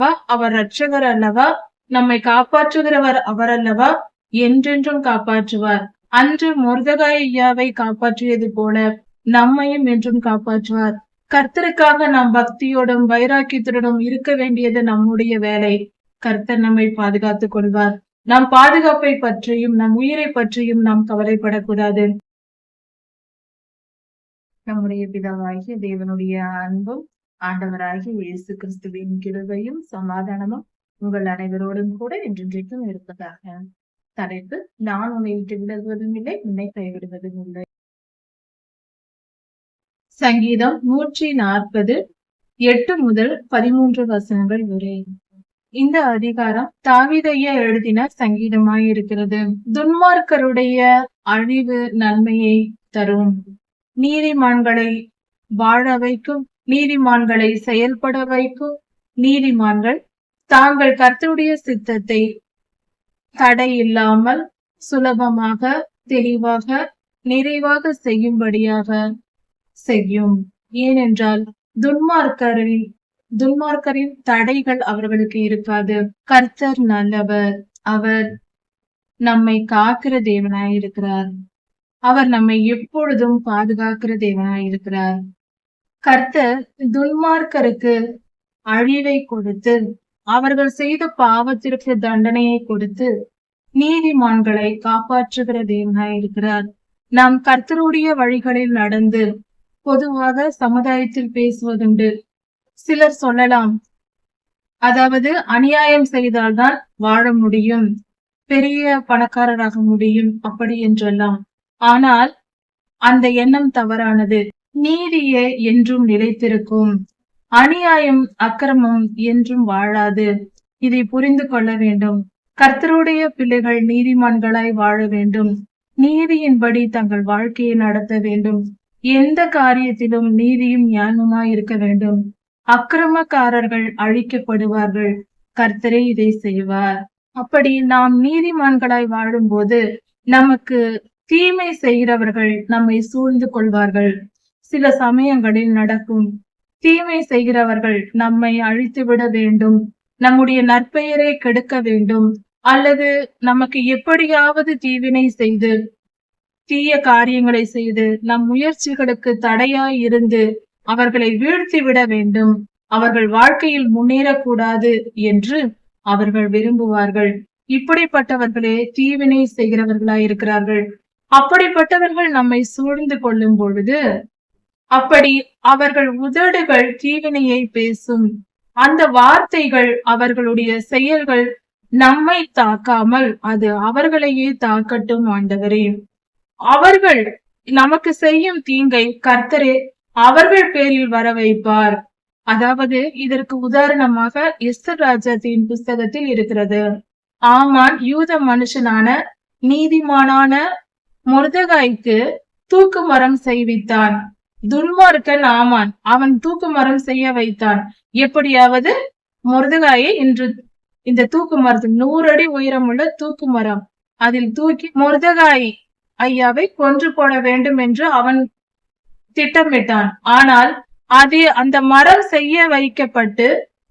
அவர் இரட்சகர் அல்லவா? நம்மை காப்பாற்றுகிறவர் அவர் அல்லவா? என்றென்றும் காப்பாற்றுவார். அன்று மொர்தெகாய் ஐயாவை காப்பாற்றியது போல நம்மையும் என்றும் காப்பாற்றுவார். கர்த்தருக்காக நாம் பக்தியோடும் வைராக்கியத்துடனும் இருக்க வேண்டியது நம்முடைய வேலை. கர்த்தர் நம்மை பாதுகாத்துக் கொள்வார். நம் பாதுகாப்பை பற்றியும் நம் உயிரை பற்றியும் நாம் கவலைப்படக்கூடாது. நம்முடைய பிதாவாகிய தேவனுடைய அன்பும் ஆண்டவராகிய இயேசு கிறிஸ்துவின் கிருபையும் சமாதானமும் உங்கள் அனைவரோடும் கூட என்றென்றைக்கும் இருப்பதாக. தலைப்பு: நான் உன்னை விட்டு விலகுவதும் இல்லை, உன்னை கைவிடுவதும் இல்லை. சங்கீதம் 140 8 முதல் 13 வசனங்கள் வரை. இந்த அதிகாரம் தாவீதையா எழுதின சங்கீதமாயிருக்கிறது. துன்மார்க்கருடைய அழிவு நன்மையை தரும், நீதிமான்களை வாழ வைக்கும், நீதிமான்களை செயல்பட வைக்கும். நீதிமான்கள் தாங்கள் கர்த்தருடைய சித்தத்தை தடையில்லாமல் சுலபமாக, தெளிவாக, நிறைவாக செய்யும்படியாக செய்யும். ஏனென்றால் துன்மார்க்கரின் தடைகள் அவர்களுக்கு இருக்காது. கர்த்தர் நல்லவர். அவர் நம்மை காக்கிற தேவனாயிருக்கிறார். அவர் நம்மை எப்பொழுதும் பாதுகாக்கிற தேவனாயிருக்கிறார். கர்த்தர் துன்மார்க்கருக்கு அழிவை கொடுத்து, அவர்கள் செய்த பாவத்திற்கு தண்டனையை கொடுத்து, நீதிமான்களை காப்பாற்றுகிற தேவனாயிருக்கிறார். நாம் கர்த்தருடைய வழிகளில் நடந்து பொதுவாக சமுதாயத்தில் பேசுவதுண்டு. சிலர் சொல்லலாம், அதாவது அநியாயம் செய்தால்தான் வாழ முடியும், பெரிய பணக்காரராக முடியும், அப்படி என்றெல்லாம். ஆனால் அந்த எண்ணம் தவறானது. நீதியே என்றும் நிலைத்திருக்கும், அநியாயம் அக்கிரமம் என்றும் வாழாது. இதை புரிந்து கொள்ள வேண்டும். கர்த்தருடைய பிள்ளைகள் நீதிமான்களாய் வாழ வேண்டும். நீதியின்படி தங்கள் வாழ்க்கையை நடத்த வேண்டும். எந்த காரியத்திலும் நீதியும் ஞானமாய் இருக்க வேண்டும். அக்கிரமக்காரர்கள் அழிக்கப்படுவார்கள். கர்த்தரே இதை செய்வார். அப்படி நாம் நீதிமான்களாய் வாழும்போது நமக்கு தீமை செய்கிறவர்கள் நம்மை சூழ்ந்து கொள்வார்கள். சில சமயங்களில் நடக்கும். தீமை செய்கிறவர்கள் நம்மை அழித்துவிட வேண்டும், நம்முடைய நற்பெயரை கெடுக்க வேண்டும், அல்லது நமக்கு எப்படியாவது தீவினை செய்து, தீய காரியங்களை செய்து, நம் முயற்சிகளுக்கு தடையாய் இருந்து அவர்களை வீழ்த்தி விட வேண்டும், அவர்கள் வாழ்க்கையில் முன்னேறக்கூடாது என்று அவர்கள் விரும்புவார்கள். இப்படிப்பட்டவர்களே தீவினை செய்கிறவர்களாயிருக்கிறார்கள். அப்படிப்பட்டவர்கள் நம்மை சூழ்ந்து கொள்ளும் பொழுது, அப்படி அவர்கள் உதடுகள் தீவினையை பேசும். அந்த வார்த்தைகள், அவர்களுடைய செயல்கள் நம்மை தாக்காமல் அது அவர்களையே தாக்கட்டும் ஆண்டவரே. அவர்கள் நமக்கு செய்யும் தீங்கை கர்த்தரே அவர்கள் பேரில் வர வைப்பார். அதாவது இதற்கு உதாரணமாக எஸ்தர் ராஜாத்தின் புஸ்தகத்தில் இருக்கிறது. ஆமான் யூத மனுஷனான நீதிமானான மொர்தெகாய்க்கு தூக்கு மரம் செய்வித்தான். துன்மார்க்கன் ஆமான் அவன் தூக்கு மரம் செய்ய வைத்தான். எப்படியாவது மொர்தெகாயை இன்று இந்த தூக்கு மரத்தில் 100 அடி உயரமுள்ள தூக்கு மரம், அதில் தூக்கி மொர்தெகாய் ஐயாவை கொன்று போட வேண்டும் என்று அவன் திட்டமிட்டான். ஆனால் அந்த மரம் செய்ய வைக்கப்பட்டு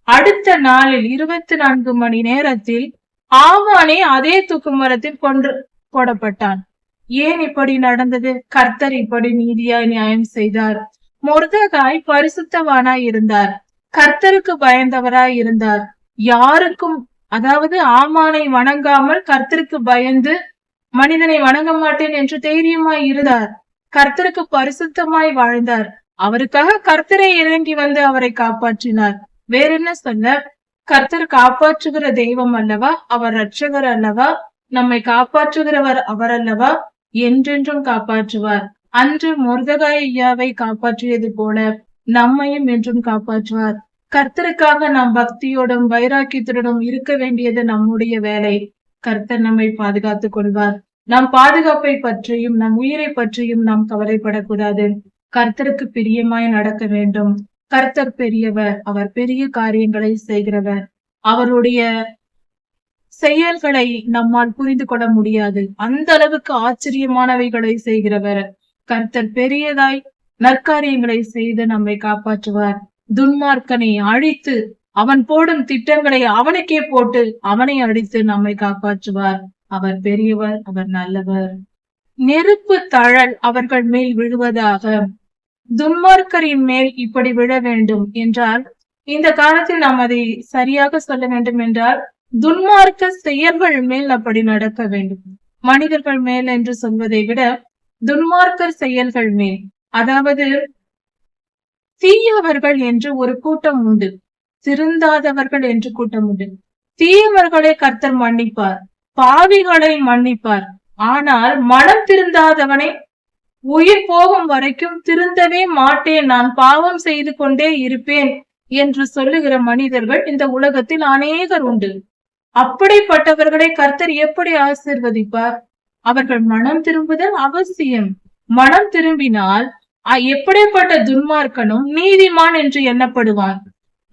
அடுத்த நாளில் 24 மணி நேரத்தில் ஆமானே அதே தூக்கு மரத்தில் கொன்று போடப்பட்டான். ஏன் இப்படி நடந்தது? கர்த்தர் இப்படி நீதியாய் நியாயம் செய்தார். மொர்தெகாய் பரிசுத்தவானாய் இருந்தார், கர்த்தருக்கு பயந்தவராய் இருந்தார். யாருக்கும், அதாவது ஆமானை வணங்காமல் கர்த்தருக்கு பயந்து மனிதனை வணங்க மாட்டேன் என்று தைரியமாய் இருந்தார். கர்த்தருக்கு பரிசுத்தமாய் வாழ்ந்தார். அவருக்காக கர்த்தரை இறங்கி வந்து அவரை காப்பாற்றினார். வேற என்ன சொல்ல? கர்த்தர் காப்பாற்றுகிற தெய்வம் அல்லவா? அவர் இரட்சகர் அல்லவா? நம்மை காப்பாற்றுகிறவர் அவர் அல்லவா? என்றென்றும் காப்பாற்றுவார். அன்று மொர்தெகாய் ஐயாவை காப்பாற்றியது போல நம்மையும் என்றும் காப்பாற்றுவார். கர்த்தருக்காக நாம் பக்தியோடும் வைராக்கியத்துடனும் இருக்க வேண்டியது நம்முடைய வேலை. கர்த்தர் நம்மை பாதுகாத்துக் கொள்வார். நம் பாதுகாப்பை பற்றியும் நம் உயிரை பற்றியும் நாம் கவலைப்படக்கூடாது. கர்த்தருக்கு பிரியமாய் நடக்க வேண்டும். கர்த்தர் பெரியவர், அவர் பெரிய காரியங்களை செய்கிறவர். அவருடைய செயல்களை நம்மால் புரிந்து கொள்ள முடியாது, அந்த அளவுக்கு ஆச்சரியமானவைகளை செய்கிறவர். கர்த்தர் பெரியதாய் நற்காரியங்களை செய்து நம்மை காப்பாற்றுவார். துன்மார்க்கனை அழித்து அவன் போடும் திட்டங்களை அவனுக்கே போட்டு அவனை அடித்து நம்மை காப்பாற்றுவார். அவர் பெரியவர், அவர் நல்லவர். நெருப்பு தழல் அவர்கள் மேல் விழுவதாக. துன்மார்க்கரின் மேல் இப்படி விழ வேண்டும் என்றால், இந்த காலத்தில் நாம் அதை சரியாக சொல்ல வேண்டும் என்றால், துன்மார்க்க செயல்கள் மேல் அப்படி நடக்க வேண்டும். மனிதர்கள் மேல் என்று சொல்வதை விட துன்மார்க்கர் செயல்கள் மேல், அதாவது தீயவர்கள் என்று ஒரு கூட்டம் உண்டு, திருந்தாதவர்கள் என்று கூட்டம் உண்டு. தீயவர்களை கர்த்தர் மன்னிப்பார், பாவிகளை மன்னிப்பார். ஆனால் மனம் திருந்தாதவனை உயிர் போகும் வரைக்கும் திருந்தவே மாட்டேன், நான் பாவம் செய்து கொண்டே இருப்பேன் என்று சொல்லுகிற மனிதர்கள் இந்த உலகத்தில் அநேகர் உண்டு. அப்படிப்பட்டவர்களை கர்த்தர் எப்படி ஆசீர்வதிப்பார்? அவர்கள் மனம் திரும்புதல் அவசியம். மனம் திரும்பினால் எப்படிப்பட்ட துன்மார்க்கனும் நீதிமான் என்று எண்ணப்படுவான்.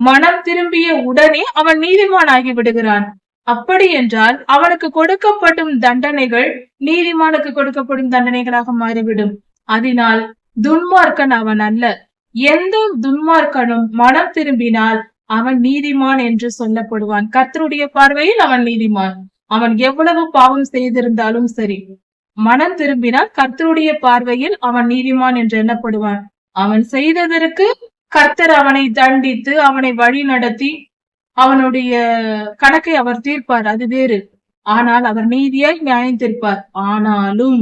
மனம் திரும்பிய உடனே அவன் நீதிமான் ஆகி விடுகிறான். அப்படி என்றால் அவனுக்கு கொடுக்கப்படும் தண்டனைகள் நீதிமானுக்கு கொடுக்கப்படும் தண்டனைகளாக மாறிவிடும். அதனால் துன்மார்க்கன் அவன் அல்ல. எந்த துன்மார்க்கனும் மனம் திரும்பினால் அவன் நீதிமான் என்று சொல்லப்படுவான். கர்த்தருடைய பார்வையில் அவன் நீதிமான். அவன் எவ்வளவு பாவம் செய்திருந்தாலும் சரி, மனம் திரும்பினால் கர்த்தருடைய பார்வையில் அவன் நீதிமான் என்று எண்ணப்படுவான். அவன் செய்ததற்கு கர்த்தர் அவனை தண்டித்து அவனை வழி நடத்தி அவனுடைய கணக்கை அவர் தீர்ப்பார், அது வேறு. ஆனால் அவர் நீதியாய் நியாயம் தீர்ப்பார். ஆனாலும்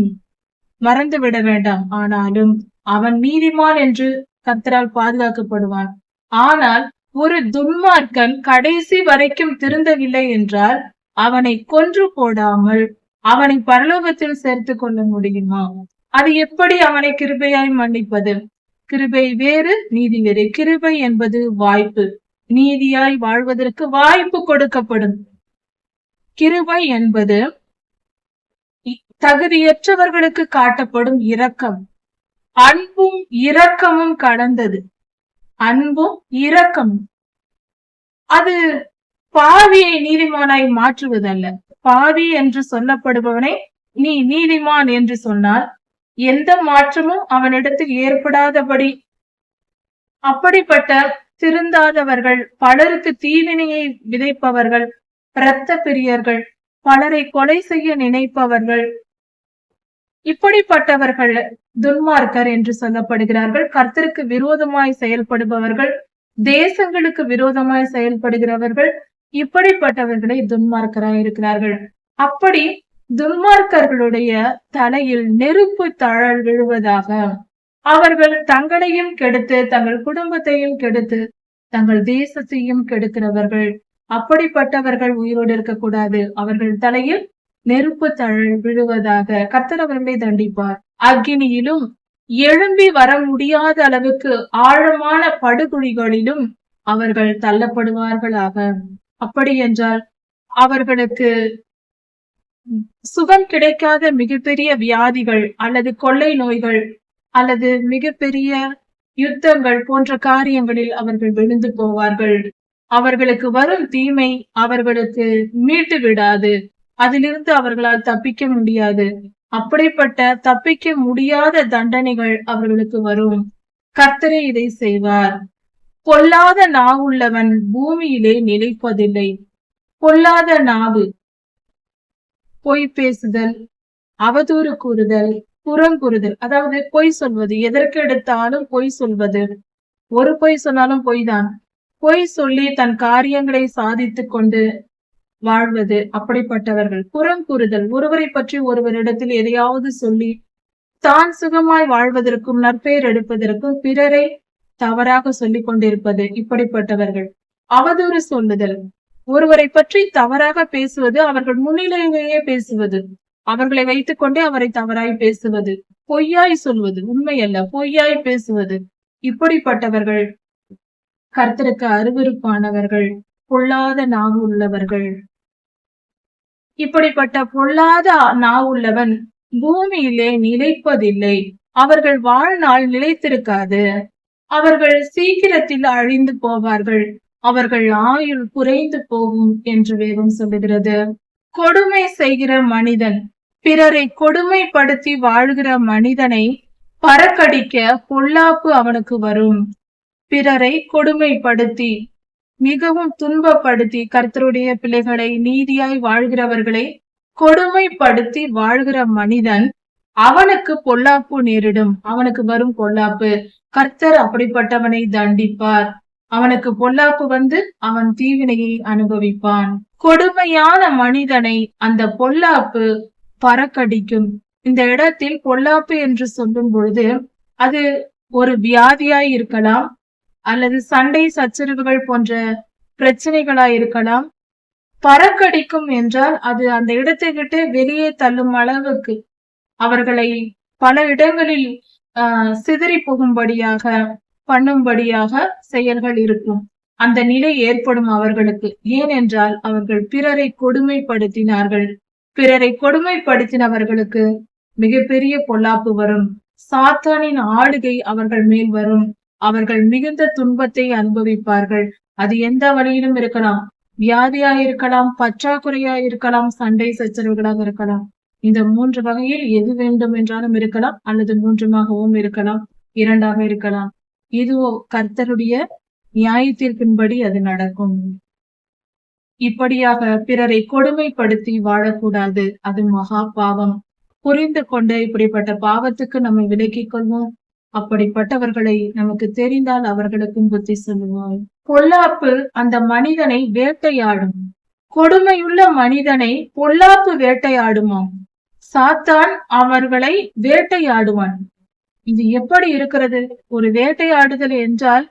மறந்து விட வேண்டாம், ஆனாலும் அவன் நீதிமான் என்று கர்த்தரால் பாதுகாக்கப்படுவான். ஆனால் ஒரு துன்மார்க்கன் கடைசி வரைக்கும் திருந்தவில்லை என்றால் அவனை கொன்று போடாமல் அவனை பரலோகத்தில் சேர்த்து கொள்ள முடியுமா? அது எப்படி அவனை கிருபையாய் மன்னிப்பது? கிருபை வேறு, நீதி வேறு. கிருபை என்பது வாய்ப்பு, நீதியாய் வாழ்வதற்கு வாய்ப்பு கொடுக்கப்படும். கிருபை என்பது தகுதியற்றவர்களுக்கு காட்டப்படும் இரக்கம், அன்பும் இரக்கமும் கலந்தது. அன்பும் இரக்கமும். அது பாவியை நீதிமானாய் மாற்றுவதல்ல. பாவி என்று சொல்லப்படுபவனை நீ நீதிமான் என்று சொன்னால் எந்த மாற்றமும் அவனிடத்தில் ஏற்படாதபடி, அப்படிப்பட்ட திருந்தாதவர்கள், பலருக்கு தீவினையை விதைப்பவர்கள், இரத்த பிரியர்கள், பலரை கொலை செய்ய நினைப்பவர்கள், இப்படிப்பட்டவர்கள் துன்மார்க்கர் என்று சொல்லப்படுகிறார்கள். கர்த்தருக்கு விரோதமாய் செயல்படுபவர்கள், தேசங்களுக்கு விரோதமாய் செயல்படுகிறவர்கள், இப்படிப்பட்டவர்களை துன்மார்க்கராய் இருக்கிறார்கள். அப்படி துன்மார்க்கர்களுடைய தலையில் நெருப்பு தழல் விழுவதாக. அவர்கள் தங்களையும் கெடுத்து தங்கள் குடும்பத்தையும் கெடுத்து தங்கள் தேசத்தையும் கெடுக்கிறவர்கள். அப்படிப்பட்டவர்கள் உயிரோடு இருக்கக்கூடாது. அவர்கள் தலையில் நெருப்பு தழல் விழுவதாக. கர்த்தர் அவர்களை தண்டிப்பார். அக்கினியிலும் எழும்பி வர முடியாத அளவுக்கு ஆழமான படுகுழிகளிலும் அவர்கள் தள்ளப்படுவார்களாக. அப்படி என்றால் அவர்களுக்கு சுகம் கிடைக்காத மிகப்பெரிய வியாதிகள் அல்லது கொள்ளை நோய்கள் அல்லது மிகப்பெரிய யுத்தங்கள் போன்ற காரியங்களில் அவர்கள் விழுந்து போவார்கள். அவர்களுக்கு வரும் தீமை அவர்களுக்கு மீட்டு விடாது. அதிலிருந்து அவர்களால் தப்பிக்க முடியாது. அப்படிப்பட்ட தப்பிக்க முடியாத தண்டனைகள் அவர்களுக்கு வரும். கர்த்தரே இதை செய்வார். பொல்லாத நாவுள்ளவன் பூமியிலே நிலைப்பதில்லை. பொல்லாத நாவு, பொய் பேசுதல், அவதூறு கூறுதல், புறங்கூறுதல், அதாவது பொய் சொல்வது. எதற்கு எடுத்தாலும் பொய் சொல்வது. ஒரு பொய் சொன்னாலும் பொய் தான். பொய் சொல்லி தன் காரியங்களை சாதித்துக் கொண்டு வாழ்வது. அப்படிப்பட்டவர்கள். புறங்கூறுதல், ஒருவரை பற்றி ஒருவரிடத்தில் எதையாவது சொல்லி தான் சுகமாய் வாழ்வதற்கும் நற்பெயர் எடுப்பதற்கும் பிறரை தவறாக சொல்லிக் கொண்டிருப்பது. இப்படிப்பட்டவர்கள். அவதூறு சொல்லுதல், ஒருவரை பற்றி தவறாக பேசுவது, அவர்கள் முன்னிலையிலேயே பேசுவது, அவர்களை வைத்துக் கொண்டே அவரை தவறாய் பேசுவது, பொய்யாய் சொல்வது, உண்மை அல்ல பொய்யாய் பேசுவது. இப்படிப்பட்டவர்கள் கர்த்தருக்கு அருவருப்பானவர்கள், பொல்லாத நாவு உள்ளவர்கள். இப்படிப்பட்ட பொல்லாத நாவுள்ளவன் பூமியிலே நிலைப்பதில்லை. அவர்கள் வாழ்நாள் நிலைத்திருக்காது. அவர்கள் சீக்கிரத்தில் அழிந்து போவார்கள். அவர்கள் ஆயுள் குறைந்து போகும் என்று வேதம் சொல்லுகிறது. கொடுமை செய்கிற மனிதன், பிறரை கொடுமைப்படுத்தி வாழ்கிற மனிதனை பறக்கடிக்க பொல்லாப்பு அவனுக்கு வரும். பிறரை கொடுமைப்படுத்தி மிகவும் துன்பப்படுத்தி கர்த்தருடைய பிள்ளைகளை, நீதியாய் வாழ்கிறவர்களை கொடுமைப்படுத்தி வாழ்கிற மனிதன், அவனுக்கு பொல்லாப்பு நேரிடும். அவனுக்கு வரும் பொல்லாப்பு. கர்த்தர் அப்படிப்பட்டவனை தண்டிப்பார். அவனுக்கு பொல்லாப்பு வந்து அவன் தீவினையை அனுபவிப்பான். கொடுமையான மனிதனை அந்த பொல்லாப்பு பறக்கடிக்கும். இந்த இடத்தில் பொல்லாப்பு என்று சொல்லும் பொழுது அது ஒரு வியாதியாய் இருக்கலாம், அல்லது சண்டை சச்சரவுகள் போன்ற பிரச்சனைகளாய் இருக்கலாம். பறக்கடிக்கும் என்றால் அது அந்த இடத்தை விட்டு வெளியே தள்ளும் அளவுக்கு அவர்களை பல இடங்களில் சிதறி போகும்படியாக பண்ணும்படியாக செயல்கள் இருக்கும். அந்த நிலை ஏற்படும் அவர்களுக்கு. ஏனென்றால் அவர்கள் பிறரை கொடுமைப்படுத்தினார்கள். பிறரை கொடுமைப்படுத்தினவர்களுக்கு மிகப்பெரிய பொல்லாப்பு வரும். சாத்தானின் ஆளுகை அவர்கள் மேல் வரும். அவர்கள் மிகுந்த துன்பத்தை அனுபவிப்பார்கள். அது எந்த வழியிலும் இருக்கலாம். வியாதியா இருக்கலாம், பற்றாக்குறையா இருக்கலாம், சண்டை சச்சரவுகளாக இருக்கலாம். இந்த 3 வகையில் எது வேண்டும் என்றாலும் இருக்கலாம், அல்லது 3மாகவும் இருக்கலாம், 2ஆக இருக்கலாம். இதுவோ கர்த்தருடைய நியாயத்திற்கின்படி அது நடக்கும். இப்படியாக பிறரை கொடுமைப்படுத்தி வாழக்கூடாது. அது மகா பாவம். புரிந்து கொண்ட இப்படிப்பட்ட பாவத்துக்கு நம்மை விலக்கிக் கொள்வோம். அப்படிப்பட்டவர்களை நமக்கு தெரிந்தால் அவர்களுக்கும் புத்தி சொல்லுவோம். பொல்லாப்பு அந்த மனிதனை வேட்டையாடும். கொடுமையுள்ள மனிதனை பொல்லாப்பு வேட்டையாடுமாம். சாத்தான் அவர்களை வேட்டையாடுவான். இது எப்படி இருக்கிறது? ஒரு வேட்டையாடுதல் என்றால்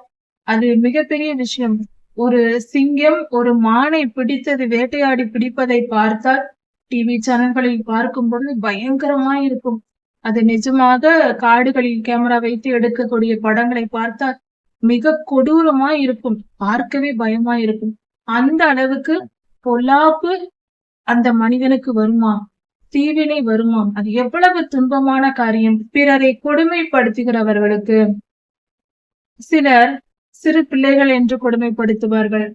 அது மிகப்பெரிய விஷயம். ஒரு சிங்கம் ஒரு மானை பிடித்தது, வேட்டையாடி பிடிப்பதை பார்த்தால் டிவி சேனல்களில் பார்க்கும் பொழுது பயங்கரமா இருக்கும். அது நிஜமாக காடுகளில் கேமரா வைத்து எடுக்கக்கூடிய படங்களை பார்த்தால் மிக கொடூரமா இருக்கும். பார்க்கவே பயமா இருக்கும். அந்த அளவுக்கு பொல்லாப்பு அந்த மனிதனுக்கு வருமா? தீவினை வருமா? அது எவ்வளவு துன்பமான காரியம். பிறரை கொடுமைப்படுத்துகிறவர்களுக்கு சிலர் சிறு பிள்ளைகள் என்று கொடுமைப்படுத்துவார்கள்,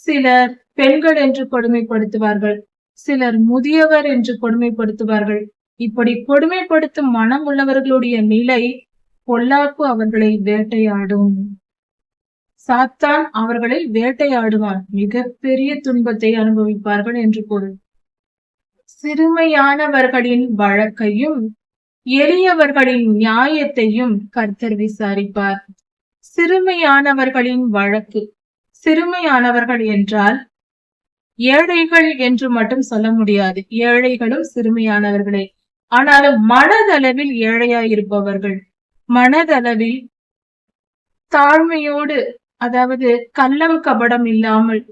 சிலர் பெண்கள் என்று கொடுமைப்படுத்துவார்கள், சிலர் முதியவர் என்று கொடுமைப்படுத்துவார்கள். இப்படி கொடுமைப்படுத்தும் மனம் உள்ளவர்களுடைய நிலை, பொல்லாப்பு அவர்களை வேட்டையாடும். சாத்தான் அவர்களை வேட்டையாடுவான். மிகப்பெரிய துன்பத்தை அனுபவிப்பார்கள் என்று பொருள். சிறுமையானவர்களின் வழக்கையும் எளியவர்களின் நியாயத்தையும் கர்த்தர் விசாரிப்பார். சிறுமையானவர்களின் வழக்கு. சிறுமையானவர்கள் என்றால் ஏழைகள் என்று மட்டும் சொல்ல முடியாது. ஏழைகளும் சிறுமையானவர்களே. ஆனாலும் மனதளவில் ஏழையாயிருப்பவர்கள், மனதளவில் தாழ்மையோடு, அதாவது கள்ளம் கபடம் இல்லாமல்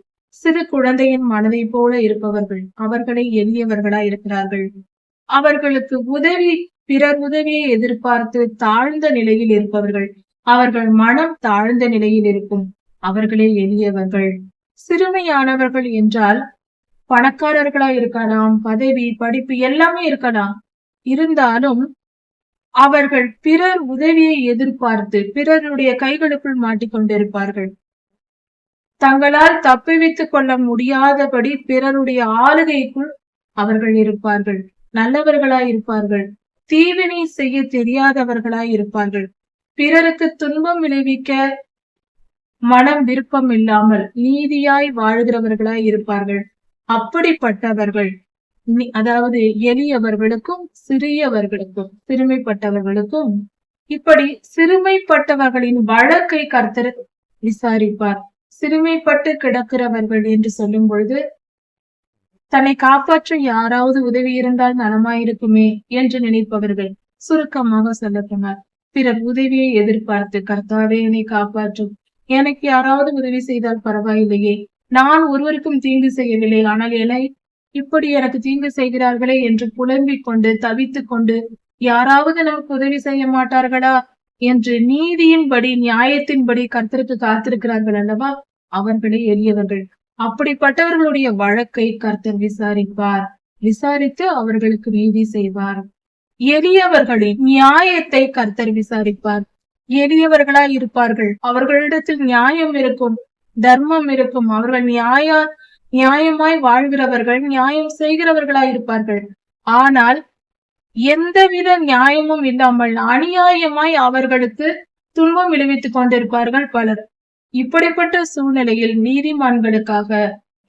சிறு குழந்தையின் மனதை போல இருப்பவர்கள், அவர்களே எளியவர்களா இருக்கிறார்கள். அவர்களுக்கு பிறர் உதவியை எதிர்பார்த்து தாழ்ந்த நிலையில் இருப்பவர்கள், அவர்கள் மனம் தாழ்ந்த நிலையில் இருக்கும், அவர்களே எளியவர்கள். சிறுமையானவர்கள் என்றால் பணக்காரர்களா இருக்கலாம், பதவி படிப்பு எல்லாமே இருக்கலாம். இருந்தாலும் அவர்கள் பிறர் உதவியை எதிர்பார்த்து பிறருடைய கைகளுக்குள் மாட்டிக்கொண்டிருப்பார்கள். தங்களால் தப்பிவித்துக் கொள்ள முடியாதபடி பிறருடைய ஆளுகைக்குள் அவர்கள் இருப்பார்கள். நல்லவர்களாய் இருப்பார்கள். தீவினை செய்ய தெரியாதவர்களாய் இருப்பார்கள். பிறருக்கு துன்பம் விளைவிக்க மனம் விருப்பம் இல்லாமல் நீதியாய் வாழ்கிறவர்களாய் இருப்பார்கள். அப்படிப்பட்டவர்கள், அதாவது எளியவர்களுக்கும் சிறியவர்களுக்கும் சிறுமைப்பட்டவர்களுக்கும், இப்படி சிறுமைப்பட்டவர்களின் வழக்கை கர்த்தர் விசாரிப்பார். சிறுமைப்பட்டு கிடக்கிறவர்கள் என்று சொல்லும் பொழுது தன்னை காப்பாற்ற யாராவது உதவி இருந்தால் நலமாயிருக்குமே என்று நினைப்பவர்கள். சுருக்கமாக சொல்லப்போனார், பிறர் உதவியை எதிர்பார்த்து கர்த்தாவே என்னை காப்பாற்றும், எனக்கு யாராவது உதவி செய்தால் பரவாயில்லையே, நான் ஒருவருக்கும் தீங்கு செய்யவில்லை, ஆனால் என்னை இப்படி எனக்கு தீங்கு செய்கிறார்களே என்று புலம்பிக் கொண்டு தவித்துக் கொண்டு யாராவது நமக்கு உதவி செய்ய மாட்டார்களா என்று நீதியின்படி நியாயத்தின்படி கர்த்தருக்கு காத்திருக்கிறார்கள் அல்லவா, அவர்களே எளியவர்கள். அப்படிப்பட்டவர்களுடைய வழக்கை கர்த்தர் விசாரிப்பார். விசாரித்து அவர்களுக்கு நீதி செய்வார். எளியவர்களின் நியாயத்தை கர்த்தர் விசாரிப்பார். எளியவர்களாய் இருப்பார்கள். அவர்களிடத்தில் நியாயம் இருக்கும், தர்மம் இருக்கும். அவர்கள் நியாயமாய் வாழ்கிறவர்கள், நியாயம் செய்கிறவர்களாய் இருப்பார்கள். ஆனால் எந்தவித நியாயமும் இல்லாமல் அநியாயமாய் அவர்களுக்கு துன்பம் விளைவித்துக் கொண்டிருப்பார்கள் பலர். இப்படிப்பட்ட சூழ்நிலையில் நீதிமான்களுக்காக,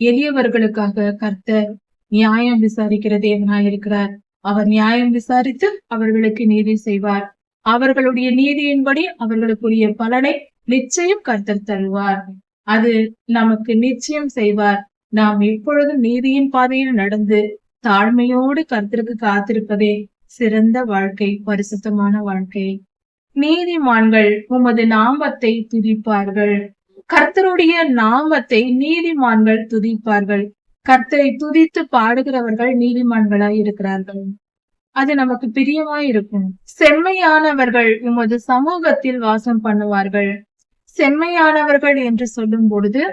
எளியவர்களுக்காக கர்த்தர் நியாயம் விசாரிக்கிற தேவனாயிருக்கிறார். அவர் நியாயம் விசாரித்து அவர்களுக்கு நீதி செய்வார். அவர்களுடைய நீதியின்படி அவர்களுக்குரிய பலனை நிச்சயம் கர்த்தர் தருவார். அது நமக்கு நிச்சயம் செய்வார். நாம் எப்பொழுதும் நீதியின் பாதையில் நடந்து தாழ்மையோடு கர்த்தருக்கு காத்திருப்பதே சிறந்த வாழ்க்கை, பரிசுத்தமான வாழ்க்கை. நீதிமான்கள் உமது நாமத்தை துதிப்பார்கள். கர்த்தருடைய நாமத்தை நீதிமான்கள் துதிப்பார்கள். கர்த்தரை துதித்து பாடுகிறவர்கள் நீதிமான்களாய் இருக்கிறார்கள். அது நமக்கு பிரியமாய் இருக்கும். செம்மையானவர்கள் உமது சமூகத்தில் வாசம் பண்ணுவார்கள். செம்மையானவர்கள் என்று சொல்லும் பொழுது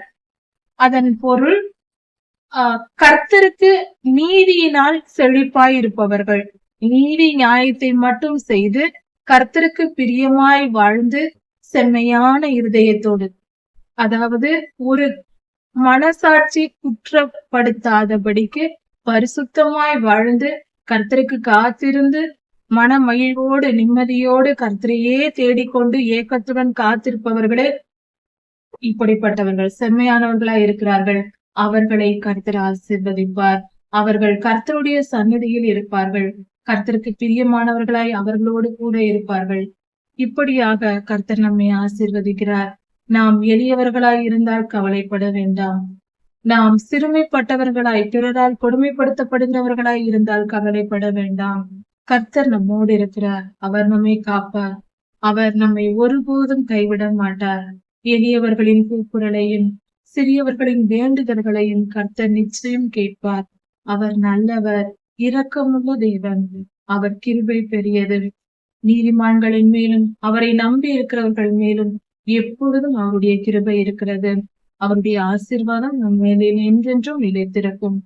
அதன் பொருள் கர்த்தருக்கு நீதியினால் செழிப்பாய் இருப்பவர்கள். நீதி நியாயத்தை மட்டும் செய்து கர்த்தருக்கு பிரியமாய் வாழ்ந்து செம்மையான இருதயத்தோடு, அதாவது ஒரு மனசாட்சி குற்றப்படுத்தாதபடிக்கு பரிசுத்தமாய் வாழ்ந்து கர்த்தருக்கு காத்திருந்து மன மகிழ்வோடு நிம்மதியோடு கர்த்தரையே தேடிக்கொண்டு ஏக்கத்துடன் காத்திருப்பவர்களே இப்படிப்பட்டவர்கள் செம்மையானவர்களாய் இருக்கிறார்கள். அவர்களை கர்த்தர் ஆசீர்வதிப்பார். அவர்கள் கர்த்தருடைய சந்நிதியில் இருப்பார்கள். கர்த்தருக்கு பிரியமானவர்களாய் அவர்களோடு கூட இருப்பார்கள். இப்படியாக கர்த்தர் நம்மை ஆசீர்வதிக்கிறார். நாம் எளியவர்களாய் இருந்தால் கவலைப்பட வேண்டாம். நாம் சிறுமைப்பட்டவர்களாய் பிறரால் கொடுமைப்படுத்தப்படுகிறவர்களாய் இருந்தால் கவலைப்பட வேண்டாம். கர்த்தர் நம்மோடு இருக்கிறார். அவர் நம்மை காப்பார். அவர் நம்மை ஒருபோதும் கைவிட மாட்டார். எளியவர்களின் கூக்குரலையும் சிறியவர்களின் வேண்டுதல்களையும் கர்த்தர் நிச்சயம் கேட்பார். அவர் நல்லவர், இரக்கமுள்ள தேவன். அவர் கிருபை பெரியது. நீதிமான்களின் மேலும் அவரை நம்பி இருக்கிறவர்கள் மேலும் எப்பொழுதும் அவருடைய கிருபை இருக்கிறது. அவருடைய ஆசீர்வாதம் நம் மேலே என்றென்றும் நிலைத்திருக்கும்.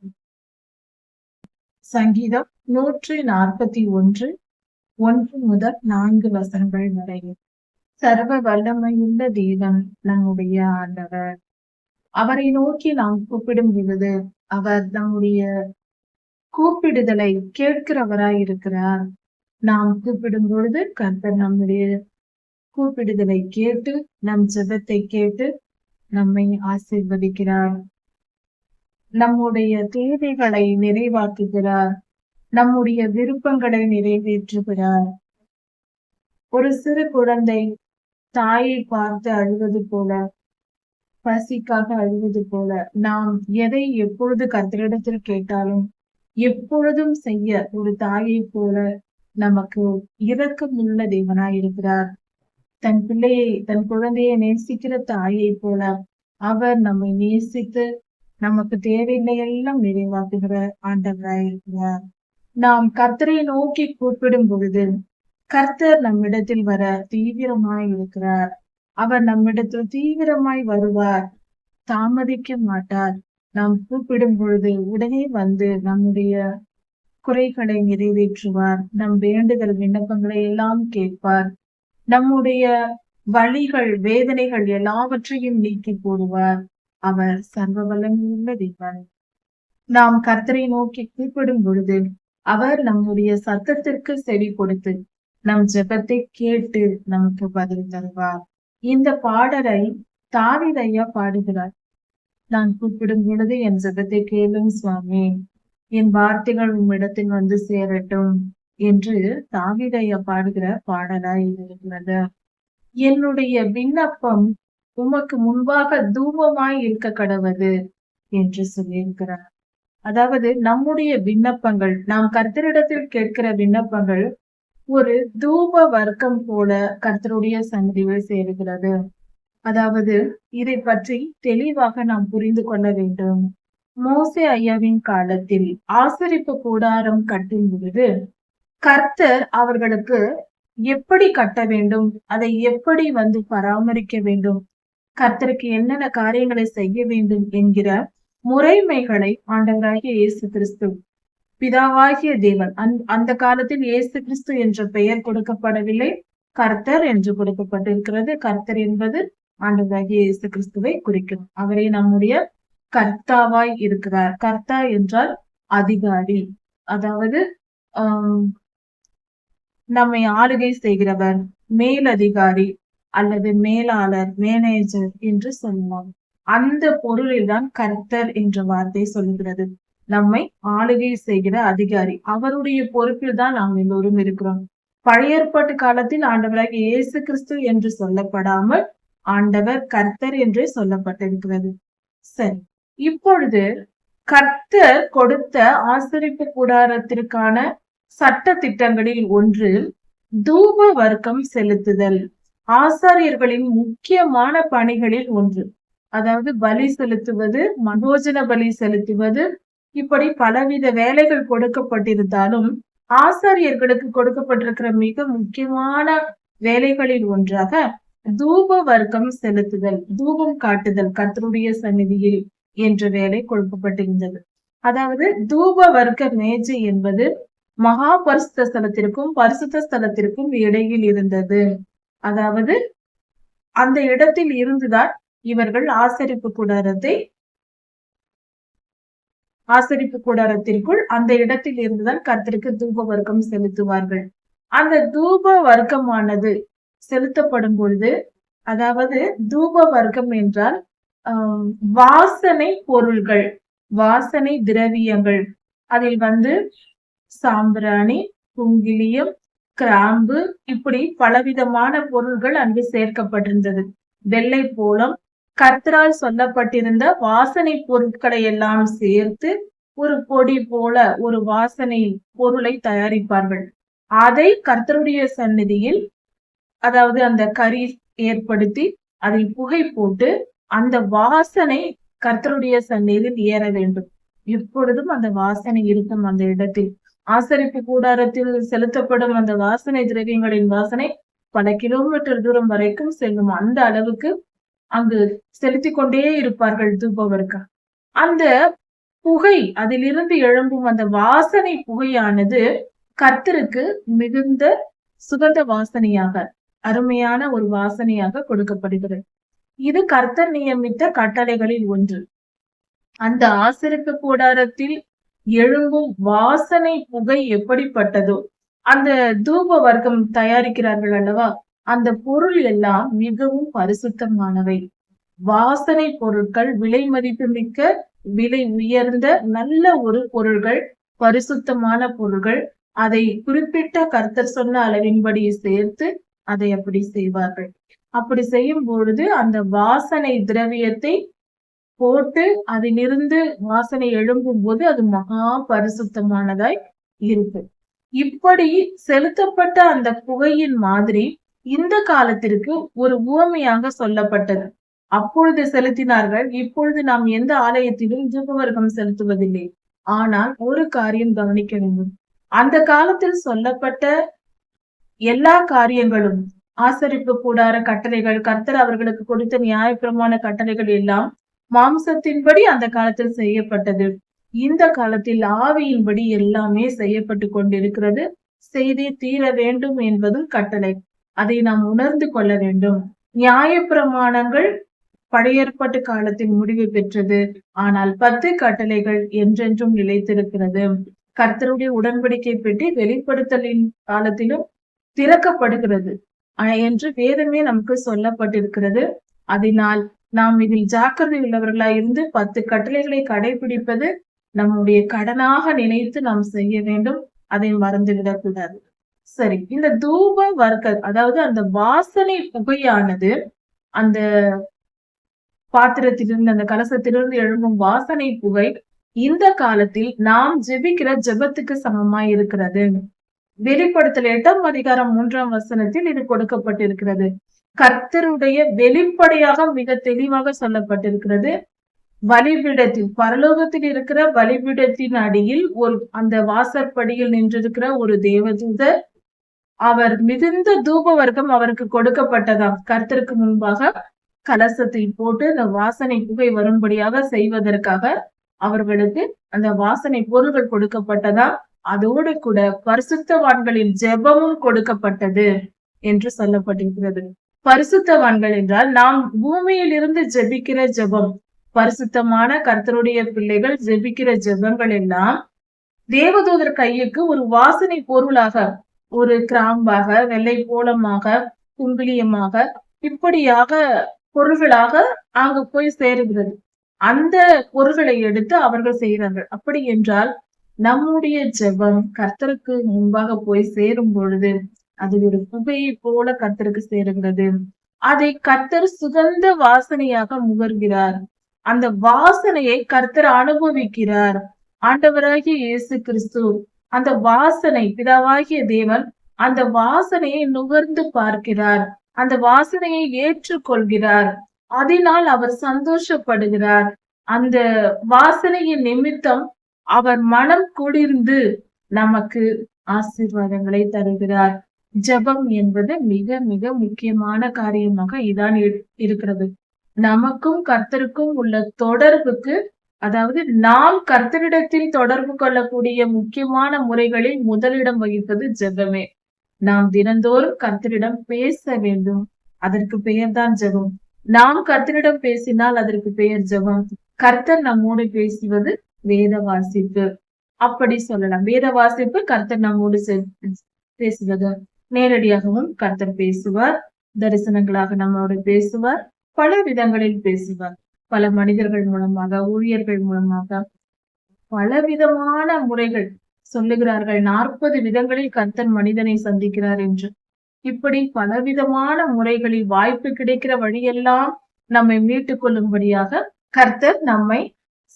சங்கீதம் 141 1 முதல் 4 வசனங்கள் வரை. சர்வ வல்லமையுள்ள தேவன் நம்முடைய ஆண்டவர். அவரை நோக்கி நாம் கூப்பிடும் பொழுது அவர் நம்முடைய கூப்பிடுதலை கேட்கிறவராய் இருக்கிறார். நாம் கூப்பிடும் பொழுது கர்த்தர் நம்முடைய கூப்பிடுதலை கேட்டு நம் ஜெபத்தை கேட்டு நம்மை ஆசீர்வதிக்கிறார். நம்முடைய தேவைகளை நிறைவாக்குகிறார். நம்முடைய விருப்பங்களை நிறைவேற்றுகிறார். ஒரு சிறு குழந்தை தாயை பார்த்து அழுவது போல, பசிக்காக அழுவது போல, நாம் எதை எப்பொழுது கர்த்தரிடத்தில் கேட்டாலும் எப்பொழுதும் செய்ய ஒரு தாயை போல நமக்கு இரக்கமுள்ள தேவனாய் இருக்கிறார். தன் பிள்ளையை, தன் குழந்தையை நேசிக்கிற தாயை போல அவர் நம்மை நேசித்து நமக்கு தேவையில்லை எல்லாம் நிறைவாக்குகிற ஆண்டவராய் இருக்கிறார். நாம் கர்த்தரை நோக்கி கூப்பிடும் பொழுது கர்த்தர் நம்மிடத்தில் வர தீவிரமாய் இருக்கிறார். அவர் நம்மிடத்தில் தீவிரமாய் வருவார். தாமதிக்க மாட்டார். நாம் கூப்பிடும் பொழுது உடனே வந்து நம்முடைய குறைகளை நிறைவேற்றுவார். நம் வேண்டுதல் விண்ணப்பங்களை எல்லாம் கேட்பார். நம்முடைய வலிகள் வேதனைகள் எல்லாவற்றையும் நீக்கி போடுவார். அவர் சர்வ வல்லமையுள்ள தேவன். நாம் கர்த்தரை நோக்கி கூப்பிடும் பொழுது அவர் நம்முடைய சத்தத்திற்கு செவி கொடுத்து நம் ஜெபத்தை கேட்டு நமக்கு பதில் தருவார். இந்த பாடலை தாவீது ஐயா பாடுகிறார். நான் கூப்பிடும் பொழுது என் ஜெபத்தை கேளும் சுவாமி, என் வார்த்தைகள் உம்மிடத்தில் வந்து சேரட்டும் என்று தாவீது ஐயா பாடுகிற பாடலாய் இருக்கிறது. என்னுடைய விண்ணப்பம் உமக்கு முன்பாக தூபமாய் இருக்க கடவது என்று சொல்லியிருக்கிறார். அதாவது நம்முடைய விண்ணப்பங்கள், நாம் கர்த்தரிடத்தில் கேட்கிற விண்ணப்பங்கள் ஒரு தூப வர்க்கம் போல கர்த்தருடைய சந்நிதியில் சேருகிறது. அதாவது இதை பற்றி தெளிவாக நாம் புரிந்து கொள்ள வேண்டும். மோசே ஐயாவின் காலத்தில் ஆசரிப்பு கூடாரம் கட்டும் பொழுது கர்த்தர் அவர்களுக்கு எப்படி கட்ட வேண்டும், அதை எப்படி வந்து பராமரிக்க வேண்டும், கர்த்தருக்கு என்னென்ன காரியங்களை செய்ய வேண்டும் என்கிற முறைமைகளை ஆண்டவராகிய இயேசு கிறிஸ்து, பிதாவாகிய தேவன், அந்த காலத்தில் இயேசு கிறிஸ்து என்ற பெயர் கொடுக்கப்படவில்லை, கர்த்தர் என்று கொடுக்கப்பட்டிருக்கிறது. கர்த்தர் என்பது ஆண்டவராகிய இயேசு கிறிஸ்துவை குறிக்கும். அவரே நம்முடைய கர்த்தாவாய் இருக்கிறார். கர்த்தா என்றால் அதிகாரி, அதாவது நம்மை ஆளுகை செய்கிறவர், மேலதிகாரி, அல்லது மேலாளர், மேனேஜர் என்று சொல்லலாம். அந்த பொருளில்தான் கர்த்தர் என்ற வார்த்தை சொல்கிறது. நம்மை ஆளுகை செய்கிற அதிகாரி. அவருடைய பொறுப்பில் தான் நாம் எல்லோரும் இருக்கிறோம். பழைய ஏற்பாட்டு காலத்தில் ஆண்டவராகிய இயேசு கிறிஸ்து என்று சொல்லப்படாமல் ஆண்டவர் கர்த்தர் என்றே சொல்லப்பட்டிருக்கிறது. சரி, இப்பொழுது கர்த்தர் கொடுத்த ஆசரிப்பு கூடாரத்திற்கான சட்ட திட்டங்களில் ஒன்று தூப வர்க்கம் செலுத்துதல். ஆசாரியர்களின் முக்கியமான பணிகளில் ஒன்று. அதாவது பலி செலுத்துவது, மனோஜன பலி செலுத்துவது, இப்படி பலவித வேலைகள் கொடுக்கப்பட்டிருந்தாலும் ஆசாரியர்களுக்கு கொடுக்கப்பட்டிருக்கிற மிக முக்கியமான வேலைகளில் ஒன்றாக தூப வர்க்கம் செலுத்துதல், தூபம் காட்டுதல் கர்த்தருடைய சந்நிதியில் என்ற வேலை கொடுக்கப்பட்டிருந்தது. அதாவது தூப வர்க்க மேஜை என்பது மகா பரிசுத்த ஸ்தலத்திற்கும் பரிசுத்த ஸ்தலத்திற்கும் இடையில் இருந்தது. அதாவது அந்த இடத்தில் இருந்துதான் இவர்கள் ஆசரிப்பு கூடாரத்திற்குள் அந்த இடத்தில் இருந்துதான் கர்த்தருக்கு தூப வர்க்கம் செலுத்துவார்கள். அந்த தூப வர்க்கமானது செலுத்தப்படும் பொழுது, அதாவது தூப வர்க்கம் என்றால் வாசனை பொருள்கள், வாசனை திரவியங்கள், அதில் சாம்பிராணி, குங்கிலியம், கிராம்பு, இப்படி பலவிதமான பொருள்கள் அங்கு சேர்க்கப்பட்டிருந்தது. வெள்ளை போலம், கர்த்தரால் சொல்லப்பட்டிருந்த வாசனை பொருட்களை எல்லாம் சேர்த்து ஒரு பொடி போல ஒரு வாசனை பொருளை தயாரிப்பார்கள். அதை கர்த்தருடைய சந்நிதியில், அதாவது அந்த கரி ஏற்படுத்தி அதில் புகை போட்டு அந்த வாசனை கர்த்தருடைய சந்நிதியில் ஏற வேண்டும். எப்பொழுதும் அந்த வாசனை இருக்கும் அந்த இடத்தில். ஆசரிப்பு கூடாரத்தில் செலுத்தப்படும் அந்த வாசனை திரவியங்களின் வாசனை பல கிலோமீட்டர் தூரம் வரைக்கும் செல்லும். அந்த அளவுக்கு அங்கு செலுத்திக் கொண்டே இருப்பார்கள் தூபவர்க்கம். அந்த புகை, அதிலிருந்து எழும்பும் அந்த வாசனை புகையானது கர்த்தருக்கு மிகுந்த சுகந்த வாசனையாக, அருமையான ஒரு வாசனையாக கொடுக்கப்படுகிறது. இது கர்த்தர் நியமித்த கட்டளைகளில் ஒன்று. அந்த ஆசரிப்பு கூடாரத்தில் எழும்பும் வாசனை புகை எப்படிப்பட்டதோ, அந்த தூப வர்க்கம் தயாரிக்கிறார்கள் அல்லவா, அந்த பொருள் எல்லாம் மிகவும் பரிசுத்தமானவை. வாசனை பொருட்கள், விலை மதிப்பு மிக்க, விலை உயர்ந்த நல்ல ஒரு பொருள்கள், பரிசுத்தமான பொருள்கள். அதை குறிப்பிட்ட கர்த்தர் சொன்ன அளவின்படி சேர்த்து அதை அப்படி செய்வார்கள். அப்படி செய்யும் பொழுது அந்த வாசனை திரவியத்தை போட்டு அதிலிருந்து வாசனை எழும்பும் போது அது மகா பரிசுத்தமானதாய் இருக்கு. இப்படி செலுத்தப்பட்ட அந்த புகையின் மாதிரி இந்த காலத்திற்கு ஒரு உவமையாக சொல்லப்பட்டது. அப்பொழுது செலுத்தினார்கள். இப்பொழுது நாம் எந்த ஆலயத்திலும் தூபவர்க்கம் செலுத்துவதில்லை. ஆனால் ஒரு காரியம் கவனிக்க வேண்டும். அந்த காலத்தில் சொல்லப்பட்ட எல்லா காரியங்களும், ஆசரிப்பு கூடார கட்டளைகள், கர்த்தர் அவர்களுக்கு கொடுத்த நியாயப்பிரமாண கட்டளைகள் எல்லாம் மாம்சத்தின்படி அந்த காலத்தில் செய்யப்பட்டது. இந்த காலத்தில் ஆவியின்படி எல்லாமே செய்யப்பட்டு கொண்டிருக்கிறது. செய்தே தீர வேண்டும் என்பதும் கட்டளை. அதை நாம் உணர்ந்து கொள்ள வேண்டும். நியாயப்பிரமாணங்கள் பழைய ஏற்பாட்டு காலத்தில் முடிவு பெற்றது. ஆனால் 10 கட்டளைகள் என்றென்றும் நிலைத்திருக்கிறது. கர்த்தருடைய உடன்படிக்கை பெட்டி வெளிப்படுத்தலின் காலத்திலும் திறக்கப்படுகிறது என்று வேதமே நமக்கு சொல்லப்பட்டிருக்கிறது. அதனால் நாம் இதில் ஜாக்கிரதை உள்ளவர்களாய் இருந்து 10 கட்டளைகளை கடைபிடிப்பது நம்முடைய கடனாக நினைத்து நாம் செய்ய வேண்டும். அதை மறந்துவிடக் கூடாது. சரி, இந்த தூப வர்க்க, அதாவது அந்த வாசனை புகையானது அந்த பாத்திரத்திலிருந்து, அந்த கலசத்திலிருந்து எழும்பும் வாசனை புகை இந்த காலத்தில் நாம் ஜெபிக்கிற ஜெபத்துக்கு சமமாய் இருக்கிறது. வெளிப்படுத்தல் 8ஆம் அதிகாரம் 3ஆம் வசனத்தில் இது கொடுக்கப்பட்டிருக்கிறது. கர்த்தருடைய வெளிப்படையாக மிக தெளிவாக சொல்லப்பட்டிருக்கிறது. பலிபீடத்தில், பரலோகத்தில் இருக்கிற பலிபீடத்தின் அடியில் அந்த வாசற்படியில் நின்றிருக்கிற ஒரு தேவதூதர், அவர் மிகுந்த தூப வர்க்கம் அவருக்கு கொடுக்கப்பட்டதாம். கர்த்தருக்கு முன்பாக கலசத்தை போட்டு அந்த வாசனை புகை வரும்படியாக செய்வதற்காக அவர்களுக்கு அந்த வாசனை பொருள்கள் கொடுக்கப்பட்டதாம். அதோடு கூட பரிசுத்தவான்களின் ஜெபமும் கொடுக்கப்பட்டது என்று சொல்லப்பட்டிருக்கிறது. பரிசுத்தவான்கள் என்றால் நாம் பூமியில் இருந்து ஜெபிக்கிற ஜெபம், பரிசுத்தமான கர்த்தருடைய பிள்ளைகள் ஜெபிக்கிற ஜெபங்கள் எல்லாம் தேவதூதர் கையுக்கு ஒரு வாசனை பொருளாக, ஒரு கிராம்பாக, வெள்ளை போலமாக, குங்கிலியமாக, இப்படியாக பொருள்களாக அங்கு போய் சேருகிறது. அந்த பொருள்களை எடுத்து அவர்கள் செய்கிறார்கள். அப்படி என்றால் நம்முடைய ஜெபம் கர்த்தருக்கு முன்பாக போய் சேரும் பொழுது அது ஒரு புகையை போல கர்த்தருக்கு சேருகிறது. அதை கர்த்தர் சுகந்த வாசனையாக முகர்கிறார். அந்த வாசனையை கர்த்தர் அனுபவிக்கிறார். ஆண்டவராகிய இயேசு கிறிஸ்து அந்த வாசனை, பிதாவாகிய தேவன் அந்த வாசனையை நுகர்ந்து பார்க்கிறார். அந்த வாசனையை ஏற்றுக்கொள்கிறார். அதனால் அவர் சந்தோஷப்படுகிறார். அந்த வாசனையின் நிமித்தம் அவர் மனம் குளிர்ந்து நமக்கு ஆசீர்வாதங்களை தருகிறார். ஜெபம் என்பது மிக மிக முக்கியமான காரியமாக இதான் இருக்கிறது. நமக்கும் கர்த்தருக்கும் உள்ள தொடர்புக்கு, அதாவது நாம் கர்த்தரிடத்தில் தொடர்பு கொள்ளக்கூடிய முக்கியமான முறைகளில் முதலிடம் வகிப்பது ஜெபமே. நாம் தினந்தோறும் கர்த்தரிடம் பேச வேண்டும். அதற்கு பெயர்தான் ஜெபம். நாம் கர்த்தரிடம் பேசினால் அதற்கு பெயர் ஜெபம். கர்த்தர் நம்மோடு பேசுவது வேத வாசிப்பு. அப்படி சொல்லலாம். வேத வாசிப்பு கர்த்தர் நம்மோடு பேசுவது. நேரடியாகவும் கர்த்தர் பேசுவார். தரிசனங்களாக நம்மோடு பேசுவார். பல விதங்களில் பேசுவார். பல மனிதர்கள் மூலமாக, ஊழியர்கள் மூலமாக, பலவிதமான முறைகள் சொல்லுகிறார்கள். 40 விதங்களில் கர்த்தர் மனிதனை சந்திக்கிறார் என்று. இப்படி பலவிதமான முறைகளில் வாய்ப்பு கிடைக்கிற வழியெல்லாம் நம்மை மீட்டுக் கொள்ளும்படியாக கர்த்தர் நம்மை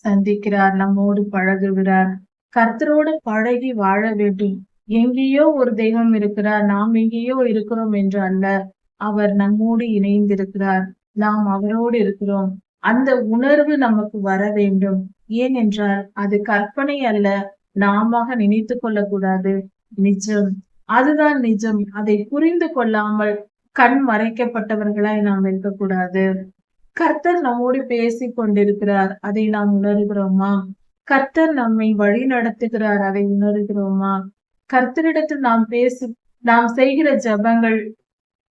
சந்திக்கிறார், நம்மோடு பழகுகிறார். கர்த்தரோடு பழகி வாழ வேண்டும். எங்கேயோ ஒரு தெய்வம் இருக்கிறார், நாம் எங்கேயோ இருக்கிறோம் என்று அல்ல. அவர் நம்மோடு இணைந்திருக்கிறார், நாம் அவரோடு இருக்கிறோம். அந்த உணர்வு நமக்கு வர வேண்டும். ஏனென்றால் அது கற்பனை அல்ல, நாம நினைத்து கொள்ளக்கூடாது, நிஜம். அதுதான் நிஜம். அதை புரிந்து கொள்ளாமல் கண் மறைக்கப்பட்டவர்களாய் நாம் இருக்கக்கூடாது. கர்த்தர் நம்மோடு பேசிக் கொண்டிருக்கிறார், அதை நாம் உணர்கிறோமா? கர்த்தர் நம்மை வழி நடத்துகிறார், அதை உணர்கிறோமா? கர்த்தரிடத்தில் நாம் செய்கிற ஜபங்கள்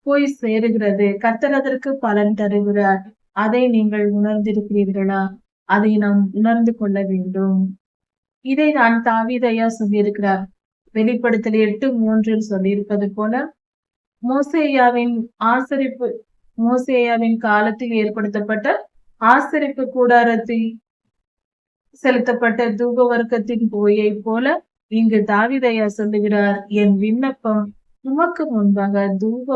போய் சேருகிறது. கர்த்தர் அதற்கு பலன் தருகிறார். அதை நீங்கள் உணர்ந்திருக்கிறீர்களா? அதை நாம் உணர்ந்து கொள்ள வேண்டும். இதை நான் தாவீதையா சொல்லியிருக்கிறார். வெளிப்படுத்தல் 8:3 சொல்லியிருப்பது போல, மோசேயாவின் காலத்தில் ஏற்படுத்தப்பட்ட ஆசரிப்பு கூடாரத்தில் செலுத்தப்பட்ட தூப வர்க்கத்தின் போயை போல இங்கு தாவீதையா சொல்லுகிறார், என் விண்ணப்பம் உமக்கு முன்பாக தூப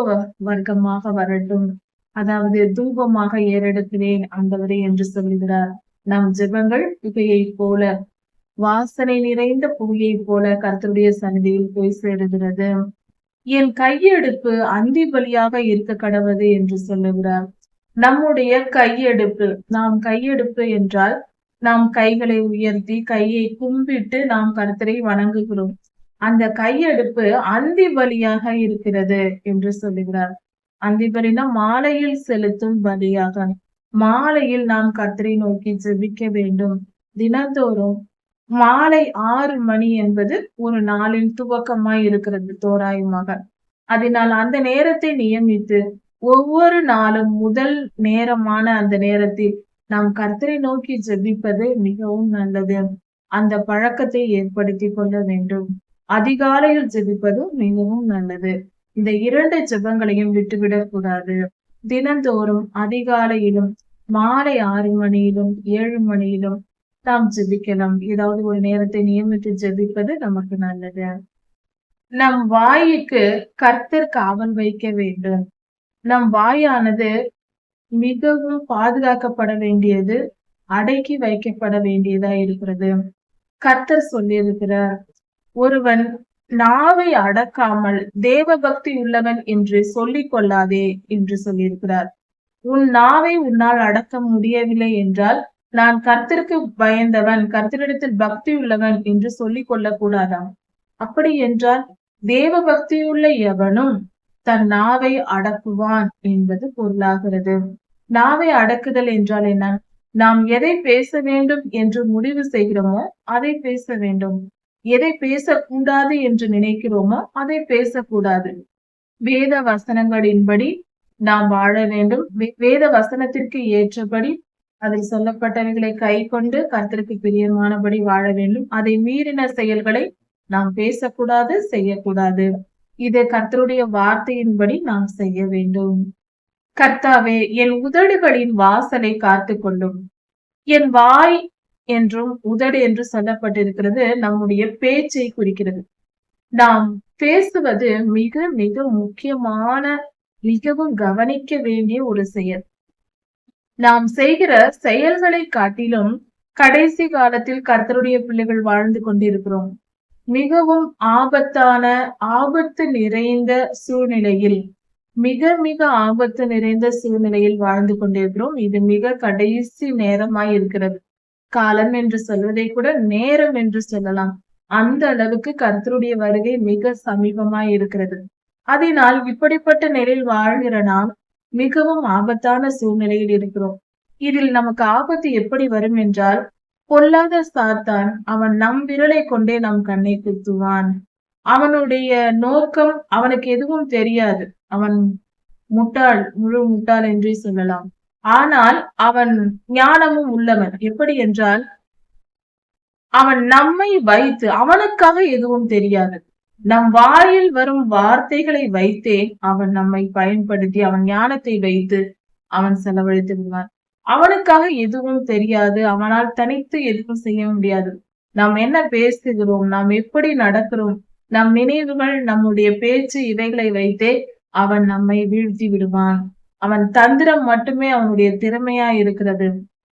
வர்க்கமாக வரட்டும். அதாவது தூபமாக ஏறெடுக்கிறேன் ஆண்டவரே என்று சொல்லுகிறார். நம் ஜெபங்கள் புகையை போல, வாசனை நிறைந்த புகையை போல கர்த்தருடைய சந்நிதியில் போய் சேருகிறது. என் கையெடுப்பு அந்தி பலியாக இருக்க கடவுது என்று சொல்லுகிறார். நம்முடைய கையெடுப்பு, நாம் கையெடுப்பு என்றால் நாம் கைகளை உயர்த்தி கையை கும்பிட்டு நாம் கர்த்தரை வணங்குகிறோம். அந்த கையெடுப்பு அந்தி பலியாக இருக்கிறது என்று சொல்லுகிறார். அந்தி பலினா மாலையில் செலுத்தும் பலியாக. மாலையில் நாம் கர்த்தரை நோக்கி ஜெபிக்க வேண்டும். தினந்தோறும் மாலை 6 மணி என்பது ஒரு நாளின் துவக்கமாய் இருக்கிறது தோராயமாக. அதனால் அந்த நேரத்தை நியமித்து ஒவ்வொரு நாளும் முதல் நேரமான அந்த நேரத்தில் நாம் கர்த்தரை நோக்கி ஜெபிப்பது மிகவும் நல்லது. அந்த பழக்கத்தை ஏற்படுத்தி கொள்ள வேண்டும். அதிகாலையில் ஜெபிப்பது மிகவும் நல்லது. இந்த 2 ஜெபங்களையும் விட்டுவிடக் கூடாது. தினந்தோறும் அதிகாலையிலும் மாலை 6 மணியிலும் 7 மணியிலும் நாம் ஜெபிக்கலாம். ஏதாவது ஒரு நேரத்தை நியமித்து ஜெபிப்பது நமக்கு நல்லது. நம் வாய்க்கு கர்த்தர் காவல் வைக்க வேண்டும். நம் வாயானது மிகவும் பாதுகாக்கப்பட வேண்டியது, அடக்கி வைக்கப்பட வேண்டியதா இருக்கிறது. கர்த்தர் சொல்லியிருக்கிறார், ஒருவன் நாவை அடக்காமல் தேவ பக்தி உள்ளவன் என்று சொல்லிக் கொள்ளாதே என்று சொல்லியிருக்கிறார். உன் நாவை உன்னால் அடக்க முடியவில்லை என்றால் நான் கர்த்தருக்கு பயந்தவன், கர்த்தரிடத்தில் பக்தி உள்ளவன் என்று சொல்லிக் கொள்ளக்கூடாதாம். அப்படி என்றால் தேவ பக்தியுள்ள எவனும் தன் நாவை அடக்குவான் என்பது பொருளாகிறது. நாவை அடக்குதல் என்றால் என்ன? நாம் எதை பேச வேண்டும் என்று முடிவு செய்கிறோமோ அதை பேச வேண்டும். எதை பேசக்கூடாது என்று நினைக்கிறோமோ அதை பேசக்கூடாது. வேத வசனங்களின்படி நாம் வாழ வேண்டும். வேத வசனத்திற்கு ஏற்றபடி அதில் சொல்லப்பட்டவைகளை கை கொண்டு கர்த்தருக்கு பிரியமானபடி வாழ வேண்டும். அதை மீறின செயல்களை நாம் பேசக்கூடாது, செய்யக்கூடாது. இது கர்த்தருடைய வார்த்தையின்படி நாம் செய்ய வேண்டும். கர்த்தாவே, என் உதடுகளின் வாசலை காத்துக் கொள்ளும். என் வாய் என்றும் உதடு என்று சொல்லப்பட்டிருக்கிறது நம்முடைய பேச்சை குறிக்கிறது. நாம் பேசுவது மிக மிக முக்கியமான, மிகவும் கவனிக்க வேண்டிய ஒரு செயல். நாம் செய்கிற செயல்களை காட்டிலும் கடைசி காலத்தில் கர்த்தருடைய பிள்ளைகள் வாழ்ந்து கொண்டிருக்கிறோம். மிகவும் ஆபத்து நிறைந்த சூழ்நிலையில், மிக மிக ஆபத்து நிறைந்த சூழ்நிலையில் வாழ்ந்து கொண்டிருக்கிறோம். இது மிக கடைசி நேரமாய் இருக்கிறது. காலம் என்று சொல்வதை கூட நேரம் என்று சொல்லலாம். அந்த அளவுக்கு கர்த்தருடைய வருகை மிக சமீபமாய் இருக்கிறது. அதனால் இப்படிப்பட்ட நிலையில் வாழ்கிற நாம் மிகவும் ஆபத்தான சூழ்நிலையில் இருக்கிறோம். இதில் நமக்கு ஆபத்து எப்படி வரும் என்றால், பொல்லாத சாத்தான் அவன் நம் விரலை கொண்டே நம் கண்ணை குத்துவான். அவனுடைய நோக்கம், அவனுக்கு எதுவும் தெரியாது. அவன் முட்டாள், முழு முட்டாள் என்றே சொல்லலாம். ஆனால் அவன் ஞானமும் உள்ளவன். எப்படி என்றால், அவன் நம்மை வைத்து, அவனுக்காக எதுவும் தெரியாது, நம் வாயில் வரும் வார்த்தைகளை வைத்தே அவன் நம்மை பயன்படுத்தி, அவன் ஞானத்தை வைத்து அவன் செலவழித்து விடுவான். அவனுக்காக எதுவும் தெரியாது. அவனால் தனித்து எதுவும் செய்ய முடியாது. நாம் என்ன பேசுகிறோம், நாம் எப்படி நடக்கிறோம், நம் நினைவுகள், நம்முடைய பேச்சு, இவைகளை வைத்தே அவன் நம்மை வீழ்த்தி விடுவான். அவன் தந்திரம் மட்டுமே அவனுடைய திறமையா இருக்கிறது.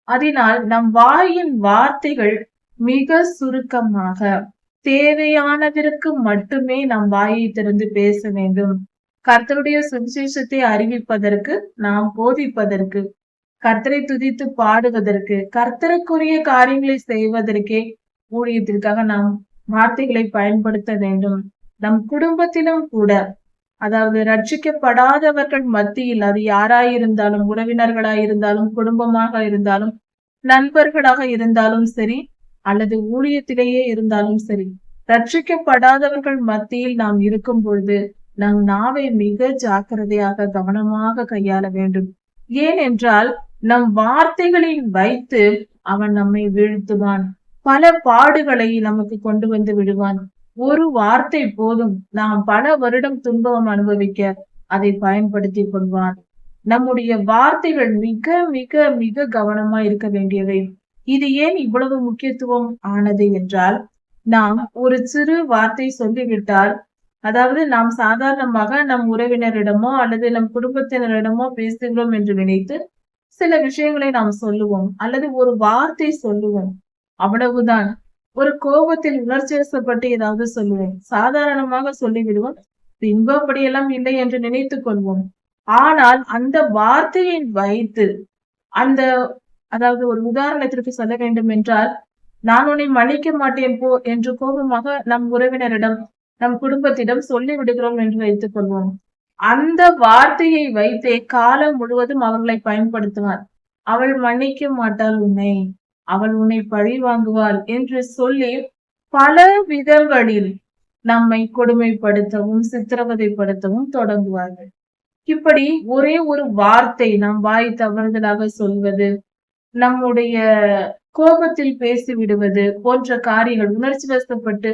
அதனால் நம் வாயின் வார்த்தைகள் மிக சுருக்கமாக, தேவையானதற்கு மட்டுமே நம் வாயை திறந்து பேச வேண்டும். கர்த்தருடைய சுவிசேஷத்தை அறிவிப்பதற்கு, நாம் போதிப்பதற்கு, கர்த்தரை துதித்து பாடுவதற்கு, கர்த்தருக்குரிய காரியங்களை செய்வதற்கே ஊழியத்திற்காக நாம் வார்த்தைகளை பயன்படுத்த வேண்டும். நம் குடும்பத்திலும் கூட, அதாவது ரட்சிக்கப்படாதவர்கள் மத்தியில், அது யாராயிருந்தாலும், உறவினர்களாயிருந்தாலும், குடும்பமாக இருந்தாலும், நண்பர்களாக இருந்தாலும் சரி, அல்லது ஊழியத்திலேயே இருந்தாலும் சரி, ரட்சிக்கப்படாதவர்கள் மத்தியில் நாம் இருக்கும் பொழுது நம் நாவை மிக ஜாக்கிரதையாக, கவனமாக கையாள வேண்டும். ஏனென்றால் நம் வார்த்தைகளை வைத்து அவன் நம்மை வீழ்த்துவான். பல பாடுகளை நமக்கு கொண்டு வந்து விடுவான். ஒரு வார்த்தை போதும் நாம் பல வருடம் துன்பம் அனுபவிக்க அதை பயன்படுத்தி கொள்வான். நம்முடைய வார்த்தைகள் மிக மிக மிக கவனமா இருக்க வேண்டியவை. இது ஏன் இவ்வளவு முக்கியத்துவம் ஆனது என்றால், நாம் ஒரு சிறு வார்த்தை சொல்லிவிட்டால், அதாவது நாம் சாதாரணமாக நம் உறவினரிடமோ அல்லது நம் குடும்பத்தினரிடமோ பேசுகிறோம் என்று நினைத்து சில விஷயங்களை நாம் சொல்லுவோம், அல்லது ஒரு வார்த்தை சொல்லுவோம், அவ்வளவுதான். ஒரு கோபத்தில் உணர்ச்சிவசப்பட்டு ஏதாவது சொல்லுவோம், சாதாரணமாக சொல்லிவிடுவோம், பின்பு அப்படியெல்லாம் இல்லை என்று நினைத்துக் கொள்வோம். ஆனால் அந்த வார்த்தையை வைத்து, அந்த, அதாவது ஒரு உதாரணத்திற்கு சொல்ல வேண்டும் என்றால், நான் உன்னை மன்னிக்க மாட்டேன் போ என்று கோபமாக நம் உறவினரிடம், நம் குடும்பத்திடம் சொல்லி விடுகிறோம் என்று வைத்துக் கொள்வோம். அந்த வார்த்தையை வைத்தே காலம் முழுவதும் அவர்களை பயன்படுத்துவார். அவள் மன்னிக்க மாட்டாள் உன்னை, அவள் உன்னை பழி வாங்குவாள் என்று சொல்லி பல விதங்களில் நம்மை கொடுமைப்படுத்தவும், சித்திரவதைப்படுத்தவும் தொடங்குவார்கள். இப்படி ஒரே ஒரு வார்த்தை நம் வாய் தவறுதலாக சொல்வது, நம்முடைய கோபத்தில் பேசி விடுவது போன்ற காரியங்கள், உணர்ச்சி வசப்பட்டு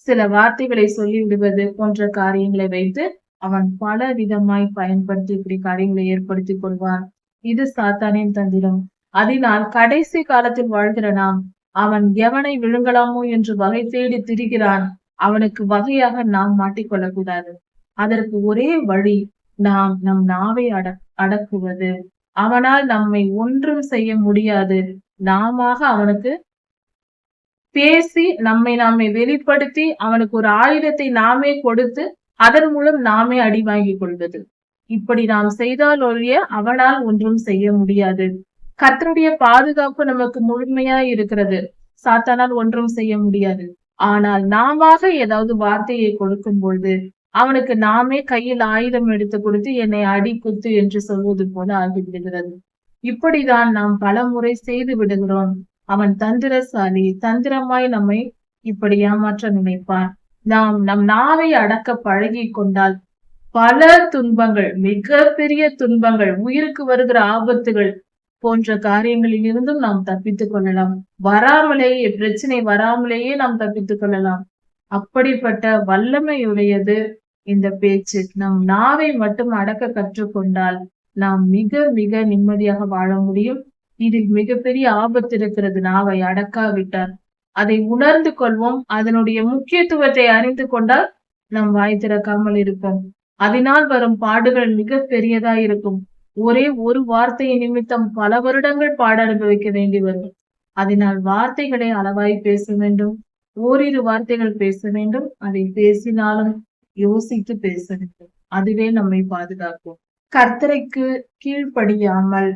சில வார்த்தைகளை சொல்லி விடுவது போன்ற காரியங்களை வைத்து அவன் பல விதமாய் பயன்படுத்தி இப்படி காரியங்களை ஏற்படுத்திக் கொள்வான். இது சாத்தானின் தந்திரம். அதனால் கடைசி காலத்தில் வாழ்கிற நாம், அவன் எவனை விழுங்கலாமோ என்று வகை தேடி திரிகிறான். அவனுக்கு வகையாக நாம் மாட்டிக்கொள்ளக் கூடாது. அதற்கு ஒரே வழி, நாம் நம் நாவை அடக்குவது. அவனால் நம்மை ஒன்றும் செய்ய முடியாது. நாம அவனுக்கு பேசி, நாமே வெளிப்படுத்தி, அவனுக்கு ஒரு ஆயுதத்தை நாமே கொடுத்து, அதன் மூலம் நாமே அடி வாங்கிக் கொள்வது. இப்படி நாம் செய்தால் ஒழிய அவனால் ஒன்றும் செய்ய முடியாது. கர்த்தருடைய பாதுகாப்பு நமக்கு முழுமையா இருக்கிறது. சாத்தானால் ஒன்றும் செய்ய முடியாது. ஆனால் நாம ஏதாவது வார்த்தையை கொடுக்கும் பொழுது அவனுக்கு நாமே கையில் ஆயுதம் எடுத்து கொடுத்து என்னை அடி குத்து என்று சொல்வது போல ஆகிவிடுகிறது. இப்படிதான் நாம் பல முறை செய்து விடுகிறோம். அவன் தந்திரசாலி, தந்திரமாய் நம்மை இப்படி ஏமாற்ற நினைப்பான். நாம் நம் நாவை அடக்க பழகி கொண்டால் பல துன்பங்கள், மிக பெரிய துன்பங்கள், உயிருக்கு வருகிற ஆபத்துகள் போன்ற காரியங்களில் இருந்தும் நாம் தப்பித்துக் கொள்ளலாம். வராமலேயே, பிரச்சனை வராமலேயே நாம் தப்பித்துக் கொள்ளலாம். அப்படிப்பட்ட வல்லமையுடையது இந்த பேச்சு. நம் நாவை மட்டும் அடக்க கற்றுக்கொண்டால் நாம் மிக மிக நிம்மதியாக வாழ முடியும். இதில் மிகப்பெரிய ஆபத்து இருக்கிறது. நாவை அடக்காவிட்டால் அதை உணர்ந்து கொள்வோம். அதனுடைய முக்கியத்துவத்தை அறிந்து கொண்டால் நாம் வாய் திறக்காமல் இருப்போம். அதனால் வரும் பாடுகள் மிக பெரியதா இருக்கும். ஒரே ஒரு வார்த்தை நிமித்தம் பல வருடங்கள் பாட அனுபவிக்க வேண்டி வரும். அதனால் வார்த்தைகளை அளவாய் பேச வேண்டும். ஓரிரு வார்த்தைகள் பேச வேண்டும். அதை பேசினாலும் யோசித்து பேச வேண்டும். அதுவே நம்மை பாதுகாக்கும். கர்த்தருக்கு கீழ்ப்படியாமல்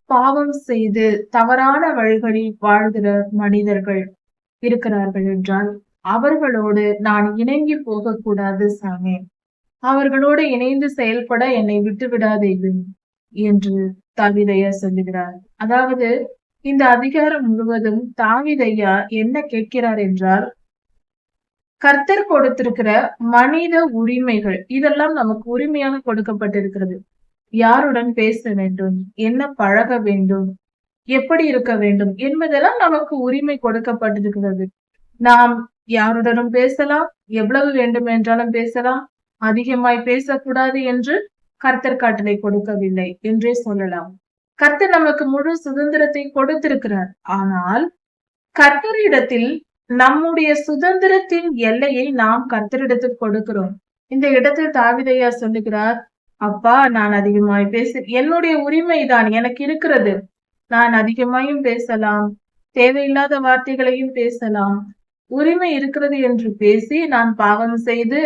பாவம் செய்து தவறான வழிகளில் வாழ்கிற மனிதர்கள் இருக்கிறார்கள் என்றால் அவர்களோடு நான் இணங்கி போகக்கூடாது சாமி. அவர்களோடு இணைந்து செயல்பட என்னை விட்டு விடாதேயும் என்று தாவீதையா சொல்லுகிறார். அதாவது இந்த அதிகாரம் முழுவதும் தாவீதையா என்ன கேட்கிறார் என்றால், கர்த்தர் கொடுத்திருக்கிற மனித உரிமைகள் இதெல்லாம் நமக்கு உரிமையாக கொடுக்கப்பட்டிருக்கிறது. யாருடன் பேச வேண்டும், என்ன பழக வேண்டும், எப்படி இருக்க வேண்டும் என்பதெல்லாம் நமக்கு உரிமை கொடுக்கப்பட்டிருக்கிறது. நாம் யாருடனும் பேசலாம், எவ்வளவு வேண்டும் என்றாலும் பேசலாம். அதிகமாய் பேசக்கூடாது என்று கர்த்தர் கட்டளை கொடுக்கவில்லை என்றே சொல்லலாம். கர்த்தர் நமக்கு முழு சுதந்திரத்தை கொடுத்திருக்கிறார். ஆனால் கர்த்தரிடத்தில் நம்முடைய சுதந்திரத்தின் எல்லையை நாம் கர்த்தரிடத்தில் கொடுக்கிறோம். இந்த இடத்தில் தாவீதையா சொல்லுகிறார், அப்பா நான் அதிகமாய் என்னுடைய உரிமைதான் எனக்கு இருக்கிறது. நான் அதிகமாயும் பேசலாம், தேவையில்லாத வார்த்தைகளையும் பேசலாம். உரிமை இருக்கிறது என்று பேசி நான் பாவம் செய்து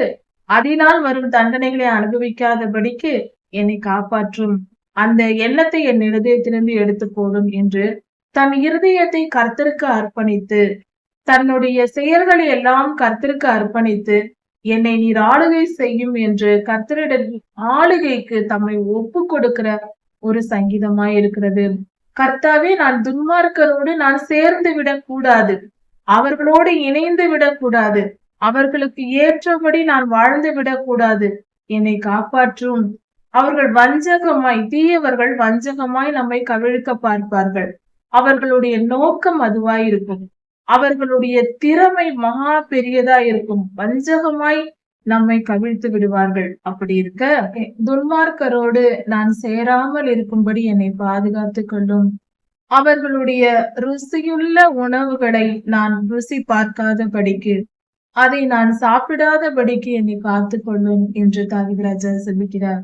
அதனால் வரும் தண்டனைகளை அனுபவிக்காதபடிக்கு என்னை காப்பாற்றும் அந்த எண்ணத்தை என் இருதயத்திலிருந்து எடுத்து போடும் என்று தன் இருதயத்தை கர்த்தருக்கு அர்ப்பணித்து தன்னுடைய செயல்களை எல்லாம் கர்த்தருக்கு அர்ப்பணித்து என்னை நீர் ஆளுகை செய்யும் என்று கர்த்தரிடம் ஆளுகைக்கு தம்மை ஒப்பு கொடுக்கிற ஒரு சங்கீதமாய் இருக்கிறது. கர்த்தாவே, நான் துன்மார்க்கரோடு நான் சேர்ந்து விடக்கூடாது, அவர்களோடு இணைந்து விடக்கூடாது, அவர்களுக்கு ஏற்றபடி நான் வாழ்ந்து விடக்கூடாது, என்னை காப்பாற்றும். அவர்கள் வஞ்சகமாய் தீயவர்கள் வஞ்சகமாய் நம்மை கவிழ்க்க பார்ப்பார்கள். அவர்களுடைய நோக்கம் அதுவாய் இருக்கும். அவர்களுடைய திறமை மகா பெரியதா இருக்கும். வஞ்சகமாய் நம்மை கவிழ்த்து விடுவார்கள். அப்படி இருக்க துன்மார்க்கரோடு நான் சேராமல் இருக்கும்படி என்னை பாதுகாத்து கொள்ளும். அவர்களுடைய ருசியுள்ள உணவுகளை நான் ருசி பார்க்காதபடிக்கு, அதை நான் சாப்பிடாதபடிக்கு என்னை காத்து கொள்ளும் என்று தாவீது ராஜா சொல்லுகிறார்.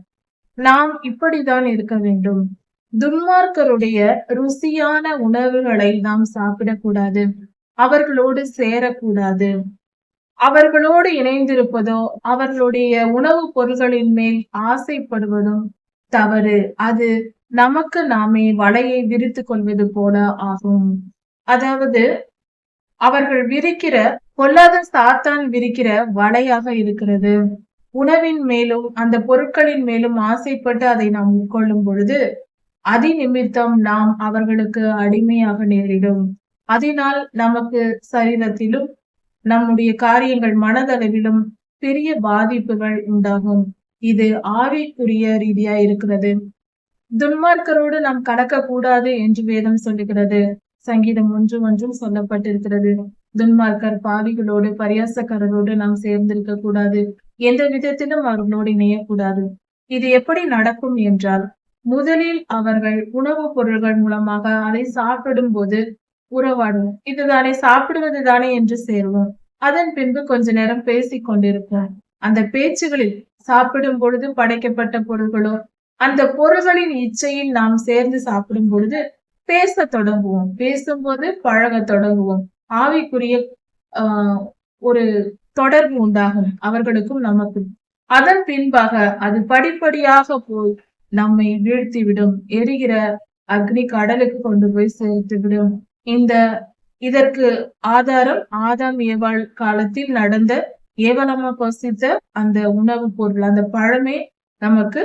நாம் இப்படித்தான் இருக்க வேண்டும். துன்மார்க்கருடைய ருசியான உணவுகளை நாம் சாப்பிடக்கூடாது, அவர்களோடு சேரக்கூடாது. அவர்களோடு இணைந்திருப்பதோ அவர்களுடைய உணவுப் பொருள்களின் மேல் ஆசைப்படுவதும் தவறு. அது நமக்கு நாமே வலையை விரித்து கொள்வது போல ஆகும். அதாவது அவர்கள் விரிக்கிற பொல்லாத சாத்தான் விரிக்கிற வலையாக இருக்கிறது. உணவின் மேலும் அந்த பொருட்களின் மேலும் ஆசைப்பட்டு அதை நாம் உட்கொள்ளும் பொழுது நிமித்தம் நாம் அவர்களுக்கு அடிமையாக நேரிடும். அதனால் நமக்கு சரீரத்திலும் நம்முடைய காரியங்கள் மனதளவிலும் பெரிய பாதிப்புகள் உண்டாகும். இது ஆவிக்குரிய ரீதியா இருக்கிறது. துன்மார்க்கரோடு நாம் கடக்க கூடாது என்று வேதம் சொல்லுகிறது. சங்கீதம் 1:1 சொல்லப்பட்டிருக்கிறது. துன்மார்க்கர் பாவிகளோடு பரியாசக்காரரோடு நாம் சேர்ந்திருக்க கூடாது. எந்த விதத்திலும் அவர்களோடு இணையக்கூடாது. இது எப்படி நடக்கும் என்றால், முதலில் அவர்கள் உணவுப் பொருள்கள் மூலமாக அதை சாப்பிடும் போது உறவாடுவோம். இதுதானே சாப்பிடுவது தானே என்று சேர்வோம். அதன் பின்பு கொஞ்ச நேரம் பேசிக் கொண்டிருப்போம். அந்த பேச்சுகளில் சாப்பிடும் பொழுது படைக்கப்பட்ட பொருள்களோ அந்த பொருள்களின் இச்சையில் நாம் சேர்ந்து சாப்பிடும் பொழுது பேச தொடங்குவோம். பேசும்போது பழக தொடங்குவோம். ஆவிக்குரிய ஒரு தொடர்பு உண்டாகும் அவர்களுக்கும் நமக்கும். அதன் பின்பாக அது படிப்படியாக போய் நம்மை வீழ்த்திவிடும். எரிகிற அக்னி கடலுக்கு கொண்டு போய் சேர்த்துவிடும். இதற்கு ஆதாரம் ஆதாம் ஏவாள் காலத்தில் நடந்த ஏவலமா பசித்த அந்த உணவு பொருள், அந்த பழமே நமக்கு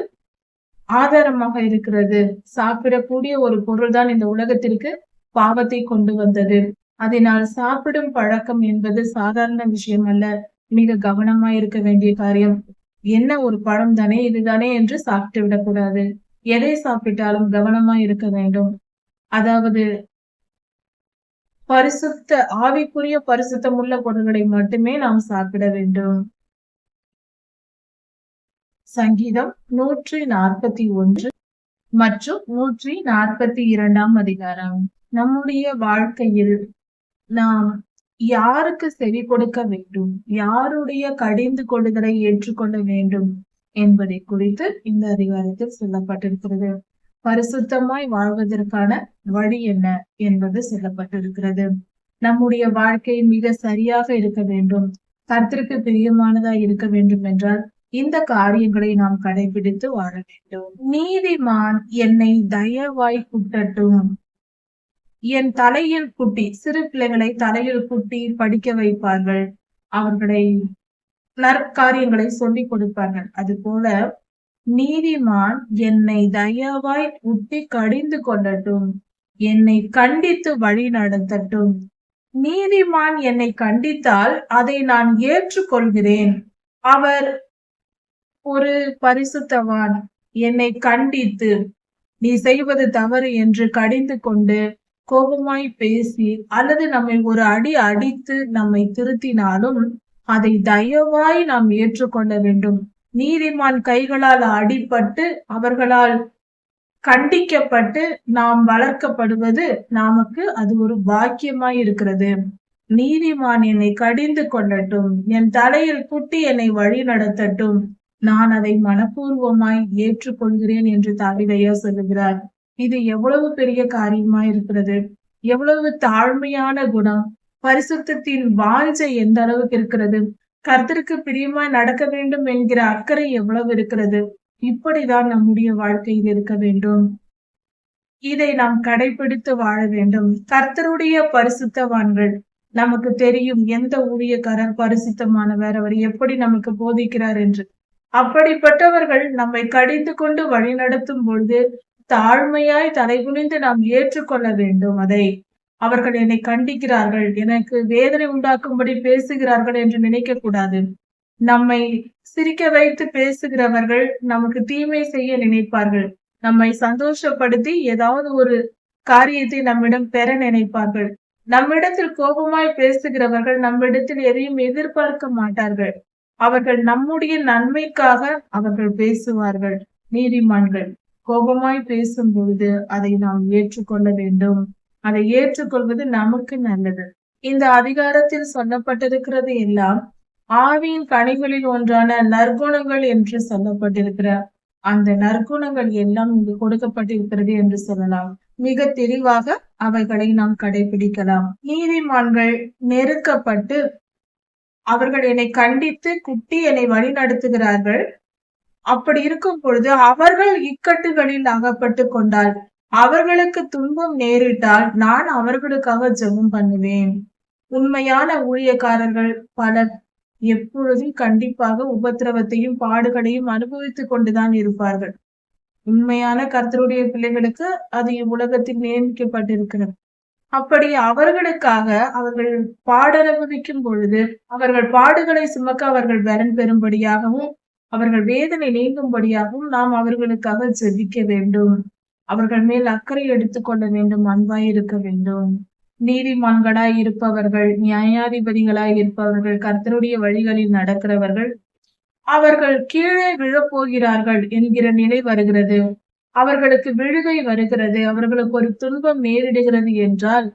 ஆதாரமாக இருக்கிறது. சாப்பிடக்கூடிய ஒரு பொருள் தான் இந்த உலகத்திற்கு பாவத்தை கொண்டு வந்தது. அதனால் சாப்பிடும் பழக்கம் என்பது சாதாரண விஷயம் அல்ல. மிக கவனமாய் இருக்க வேண்டிய காரியம். என்ன ஒரு பழம் தானே, இதுதானே என்று சாப்பிட்டு விடக்கூடாது. எதை சாப்பிட்டாலும் கவனமாய் இருக்க வேண்டும். அதாவது பரிசுத்த ஆவிக்குரிய பரிசுத்தம் உள்ள பொருள்களை மட்டுமே நாம் சாப்பிட வேண்டும். சங்கீதம் 141 மற்றும் 142ஆம் அதிகாரம். நம்முடைய வாழ்க்கையில் நாம் யாருக்கு செவி கொடுக்க வேண்டும், யாருடைய கடிந்து கொள்ளுதலை ஏற்றுக்கொள்ள வேண்டும் என்பதை குறித்து இந்த அதிகாரத்தில் சொல்லப்பட்டிருக்கிறது. பரிசுத்தமாய் வாழ்வதற்கான வழி என்ன என்பது சொல்லப்பட்டிருக்கிறது. நம்முடைய வாழ்க்கை மிக சரியாக இருக்க வேண்டும், கர்த்தருக்கு பிரியமானதாய் இருக்க வேண்டும் என்றால் இந்த காரியங்களை நாம் கடைபிடித்து வாழ வேண்டும். நீதிமான் என்னை தயவாய் குட்டட்டும். என் தலையில் குட்டி, சிறு பிள்ளைகளை தலையில் குட்டி படிக்க வைப்பார்கள், அவர்களை நற்காரியங்களை சொல்லிக் கொடுப்பார்கள். அது போல நீதிமான் என்னை தயவாய் குட்டி கடிந்து கொள்ளட்டும், என்னை கண்டித்து வழி நடத்தட்டும். நீதிமான் என்னை கண்டித்தால் அதை நான் ஏற்றுக்கொள்கிறேன். அவர் ஒரு பரிசுத்தவான் என்னை கண்டித்து நீ செய்வது தவறு என்று கடிந்து கொண்டு கோபமாய் பேசி அல்லது நம்மை ஒரு அடி அடித்து நம்மை திருத்தினாலும் அதை தயவாய் நாம் ஏற்றுக்கொள்ள வேண்டும். நீதிமான் கைகளால் அடிபட்டு அவர்களால் கண்டிக்கப்பட்டு நாம் வளர்க்கப்படுவது நமக்கு அது ஒரு பாக்கியமாய் இருக்கிறது. நீதிமான் என்னை கடிந்து கொள்ளட்டும், என் தலையில் குட்டி என்னை வழி நடத்தட்டும், நான் அதை மனப்பூர்வமாய் ஏற்றுக்கொள்கிறேன் என்று தாவீது சொல்லுகிறார். இது எவ்வளவு பெரிய காரியமாய் இருக்கிறது, எவ்வளவு தாழ்மையான குணம், பரிசுத்தத்தின் வாஞ்சை எந்த அளவுக்கு இருக்கிறது, கர்த்தருக்கு பிரியமாய் நடக்க வேண்டும் என்கிற அக்கறை எவ்வளவு இருக்கிறது. இப்படிதான் நம்முடைய வாழ்க்கையில் இருக்க வேண்டும். இதை நாம் கடைபிடித்து வாழ வேண்டும். கர்த்தருடைய பரிசுத்தவான்கள் நமக்கு தெரியும், எந்த ஊழியக்காரர் பரிசுத்தமானவர், அவர் எப்படி நமக்கு போதிக்கிறார் என்று. அப்படிப்பட்டவர்கள் நம்மை கடிந்து கொண்டு வழி நடத்தும் பொழுது தாழ்மையாய் தலைகுனிந்து நாம் ஏற்றுக்கொள்ள வேண்டும். அதை அவர்கள் என்னை கண்டிக்கிறார்கள், எனக்கு வேதனை உண்டாக்கும்படி பேசுகிறார்கள் என்று நினைக்க கூடாது. நம்மை சிரிக்க வைத்து பேசுகிறவர்கள் நமக்கு தீமை செய்ய நினைப்பார்கள், நம்மை சந்தோஷப்படுத்தி ஏதாவது ஒரு காரியத்தை நம்மிடம் பெற நினைப்பார்கள். நம்மிடத்தில் கோபமாய் பேசுகிறவர்கள் நம்மிடத்தில் எதையும் எதிர்பார்க்க மாட்டார்கள். அவர்கள் நம்முடைய நன்மைக்காக அவர்கள் பேசுவார்கள். நீதிமான்கள் கோபமாய் பேசும் பொழுது அதை நாம் ஏற்றுக்கொள்ள வேண்டும். அதை ஏற்றுக்கொள்வது நமக்கு நல்லது. இந்த அதிகாரத்தில் சொல்லப்பட்டிருக்கிறது எல்லாம் ஆவியின் கனிகளில் ஒன்றான நற்குணங்கள் என்று சொல்லப்பட்டிருக்கிற அந்த நற்குணங்கள் எல்லாம் இங்கு கொடுக்கப்பட்டிருக்கிறது என்று சொல்லலாம். மிக தெளிவாக அவைகளை நாம் கடைபிடிக்கலாம். நீதிமான்கள் நெருக்கப்பட்டு அவர்கள் என்னை கண்டித்து குட்டி என்னை வழி நடத்துகிறார்கள். அப்படி இருக்கும் பொழுது அவர்கள் இக்கட்டுகளில் அகப்பட்டு கொண்டால், அவர்களுக்கு துன்பம் நேரிட்டால் நான் அவர்களுக்காக ஜெபம் பண்ணுவேன். உண்மையான ஊழியக்காரர்கள் பலர் எப்பொழுதும் கண்டிப்பாக உபத்திரவத்தையும் பாடுகளையும் அனுபவித்துக் கொண்டுதான் இருப்பார்கள். உண்மையான கர்த்தருடைய பிள்ளைகளுக்கு அது இவ்வுலகத்தில் நியமிக்கப்பட்டிருக்கிறது. அப்படி அவர்களுக்காக அவர்கள் பாடனுபவிக்கும் பொழுது அவர்கள் பாடுகளை சுமக்க அவர்கள் பலன் பெறும்படியாகவும் அவர்கள் வேதனை நீங்கும்படியாகவும் நாம் அவர்களுக்காக ஜெபிக்க வேண்டும். அவர்கள் மேல் அக்கறை எடுத்துக்கொள்ள வேண்டும், அன்பாய் இருக்க வேண்டும். நீதிமான்களாய் இருப்பவர்கள், நியாயாதிபதிகளாய் இருப்பவர்கள், கர்த்தருடைய வழிகளில் நடக்கிறவர்கள் அவர்கள் கீழே விழப்போகிறார்கள் என்கிற நிலை வருகிறது, அவர்களுக்கு விழுகை வருகிறது, அவர்களுக்கு ஒரு துன்பம் நேரிடுகிறது என்றால்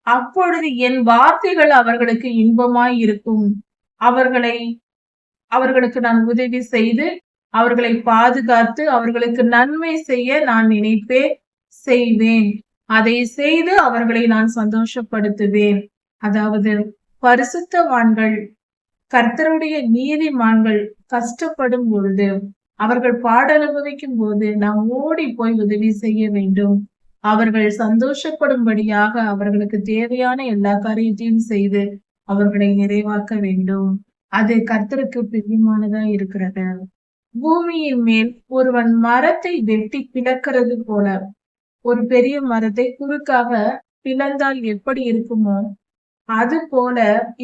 அப்பொழுது என் வார்த்தைகள் அவர்களுக்கு இன்பமாய் இருக்கும். அவர்களுக்கு நான் உதவி செய்து அவர்களை பாதுகாத்து அவர்களுக்கு நன்மை செய்ய நான் நினைப்பேன், செய்வேன். அதை செய்து அவர்களை நான் சந்தோஷப்படுத்துவேன். அதாவது பரிசுத்தவான்கள், கர்த்தருடைய நீதிமான்கள் கஷ்டப்படும் பொழுது, அவர்கள் பாடனுபவிக்கும் போது நாம் ஓடி போய் உதவி செய்ய வேண்டும். அவர்கள் சந்தோஷப்படும்படியாக அவர்களுக்கு தேவையான எல்லா காரியத்தையும் செய்து அவர்களை நிறைவாக்க வேண்டும். அது கர்த்தருக்கு பிரியமானதா இருக்கிறது. பூமியின் மேல் ஒருவன் மரத்தை வெட்டி பிளக்கிறது போல ஒரு பெரிய மரத்தை குறுக்காக பிளந்தால் எப்படி இருக்குமோ அது போல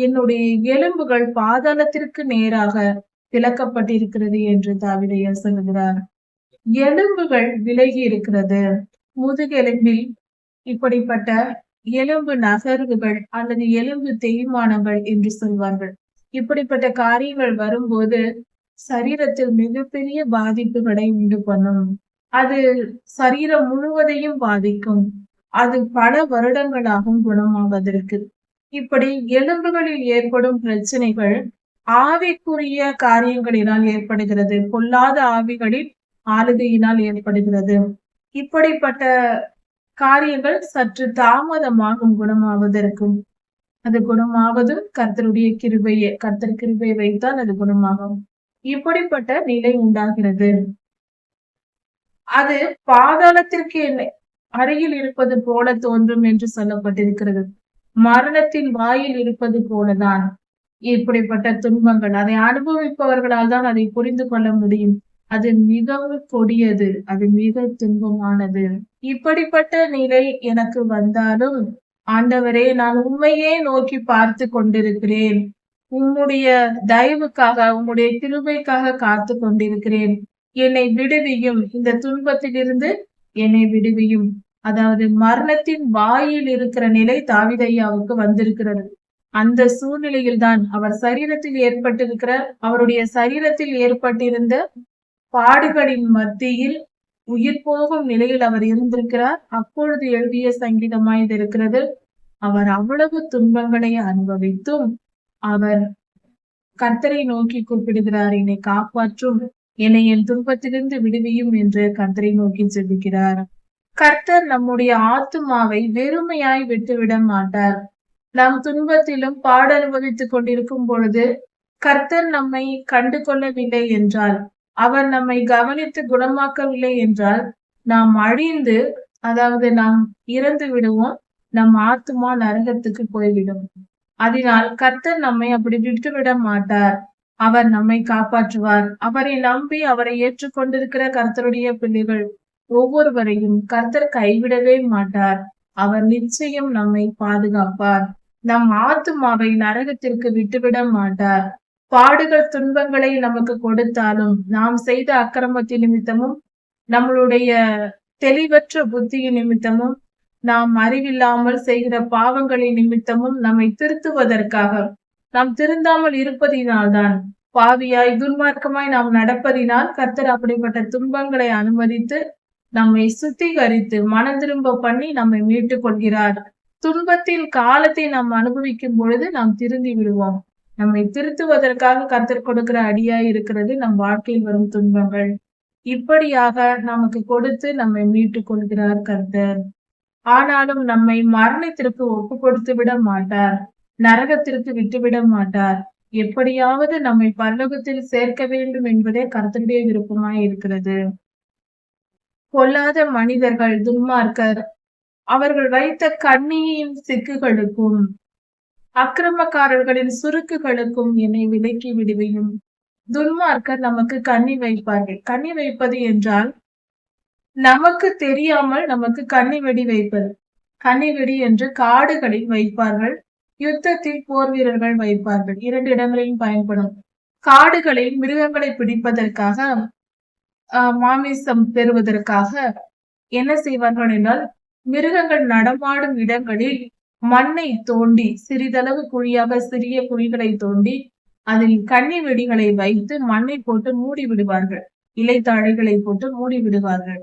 என்னுடைய எலும்புகள் பாதாளத்திற்கு நேராக பிளக்கப்பட்டிருக்கிறது என்று தாவீது சொல்லுகிறார். எலும்புகள் விலகி இருக்கிறது. முதுகெலும்பில் இப்படிப்பட்ட எலும்பு நகர்வுகள் அல்லது எலும்பு தேய்மானங்கள் என்று சொல்வார்கள். இப்படிப்பட்ட காரியங்கள் வரும்போது சரீரத்தில் மிகப்பெரிய பாதிப்புகளை உண்டு பண்ணும். அது சரீரம் முழுவதையும் பாதிக்கும். அது பல வருடங்களாகும் குணமாவதற்கு. இப்படி எலும்புகளில் ஏற்படும் பிரச்சனைகள் ஆவிக்குரிய காரியங்களினால் ஏற்படுகிறது. பொல்லாத ஆவிகளின் ஆளுகையினால் ஏற்படுகிறது. இப்படிப்பட்ட காரியங்கள் சற்று தாமதமாகும் குணமாவதற்கும். அது குணமாவதும் கர்த்தருடைய கிருபையே. கர்த்தர் கிருபை வைத்தால் அது குணமாகும். இப்படிப்பட்ட நிலை உண்டாகிறது. அது பாதாளத்திற்கு அருகில் இருப்பது போல தோன்றும் என்று சொல்லப்பட்டிருக்கிறது. மரணத்தின் வாயில் இருப்பது போலதான் இப்படிப்பட்ட துன்பங்கள். அதை அனுபவிப்பவர்களால் தான் அதை புரிந்து கொள்ள முடியும். அது மிகவும் கொடியது. அது மிக துன்பமானது. இப்படிப்பட்ட நிலை எனக்கு வந்தாலும், ஆண்டவரே, நான் உம்மையே நோக்கி பார்த்து கொண்டிருக்கிறேன். உம்முடைய தயவுக்காக, உம்முடைய கிருபைக்காக காத்து கொண்டிருக்கிறேன். என்னை விடுவியும். இந்த துன்பத்திலிருந்து என்னை விடுவியும். அதாவது மரணத்தின் வாயில் இருக்கிற நிலை தாவீதையாவுக்கு வந்திருக்கிறது. அந்த சூழ்நிலையில் தான் அவர் சரீரத்தில் ஏற்பட்டிருக்கிற அவருடைய சரீரத்தில் ஏற்பட்டிருந்த பாடுகளின் மத்தியில் உயிர் போகும் நிலையில் அவர் இருந்திருக்கிறார். அப்பொழுது எழுதிய சங்கீதமாய் இது இருக்கிறது. அவர் அவ்வளவு துன்பங்களை அனுபவித்தும் அவர் கர்த்தரை நோக்கி கூப்பிடுகிறார். என்னை காப்பாற்றும், என்னை என் துன்பத்திலிருந்து விடுவியும் என்று கர்த்தரை நோக்கி ஜெபிக்கிறார். கர்த்தர் நம்முடைய ஆத்துமாவை வெறுமையாய் விட்டுவிட மாட்டார். நாம் துன்பத்திலும் பாட அனுபவித்துக் கொண்டிருக்கும் பொழுது கர்த்தர் நம்மை கண்டு கொள்ளவில்லை என்றால், அவர் நம்மை கவனித்து குணமாக்கவில்லை என்றால், நாம் அழிந்து, அதாவது நாம் இறந்து விடுவோம். நம் ஆத்துமா நரகத்துக்கு போய்விடும். அதனால் கர்த்தர் நம்மை அப்படி விட்டுவிட மாட்டார். அவர் நம்மை காப்பாற்றுவார். அவரை நம்பி அவரை ஏற்றுக்கொண்டிருக்கிற கர்த்தருடைய பிள்ளைகள் ஒவ்வொருவரையும் கர்த்தர் கைவிடவே மாட்டார். அவர் நிச்சயம் நம்மை பாதுகாப்பார். நம் ஆத்துமாவை நரகத்திற்கு விட்டுவிட மாட்டார். பாடுகள் துன்பங்களை நமக்கு கொடுத்தாலும், நாம் செய்த அக்கிரமத்தின் நிமித்தமும், நம்மளுடைய தெளிவற்ற புத்தியின் நிமித்தமும், நாம் அறிவில்லாமல் செய்கிற பாவங்களின் நிமித்தமும் நம்மை திருத்துவதற்காக, நாம் திருந்தாமல் இருப்பதினால்தான், பாவியாய் துன்மார்க்கமாய் நாம் நடப்பதினால் கர்த்தர் அப்படிப்பட்ட துன்பங்களை அனுமதித்து நம்மை சுத்திகரித்து மனம் திரும்ப பண்ணி நம்மை மீட்டுக் கொள்கிறார். துன்பத்தின் காலத்தை நாம் அனுபவிக்கும் பொழுது நாம் திருந்தி விடுவோம். நம்மை திருத்துவதற்காக கர்த்தர் கொடுக்கிற அடியாய் இருக்கிறது நம் வாழ்க்கையில் வரும் துன்பங்கள். இப்படியாக நமக்கு கொடுத்து நம்மை மீட்டுக் கொள்கிறார் கர்த்தர். ஆனாலும் நம்மை மரணத்திற்கு ஒப்பு கொடுத்து விட மாட்டார். நரகத்திற்கு விட்டுவிட மாட்டார். எப்படியாவது நம்மை பரலோகத்தில் சேர்க்க வேண்டும் என்பதே கர்த்தருடைய விருப்பமாய் இருக்கிறது. பொல்லாத மனிதர்கள், துன்மார்க்கர், அவர்கள் வைத்த கண்ணியின் சிக்குகளுக்கும் அக்கிரமக்காரர்களின் சுருக்குகளுக்கும் என்னை விலக்கி விடுவையும். துன்மார்க்கர் நமக்கு கண்ணி வைப்பார்கள். கண்ணி வைப்பது என்றால் நமக்கு தெரியாமல் நமக்கு கண்ணி வெடி வைப்பது. கண்ணி வெடி என்று காடுகளில் வைப்பார்கள். யுத்தத்தில் போர் வீரர்கள் வைப்பார்கள். 2 இடங்களிலும் பயன்படும். காடுகளில் மிருகங்களை பிடிப்பதற்காக, மாமிசம் பெறுவதற்காக என்ன செய்வார்கள் என்றால், மிருகங்கள் நடமாடும் இடங்களில் மண்ணை தோண்டி, சிறிதளவு குழியாக சிறிய குழிகளை தோண்டி அதில் கண்ணி வெடிகளை வைத்து மண்ணை போட்டு மூடி விடுவார்கள். இலைத்தாழைகளை போட்டு மூடி விடுவார்கள்.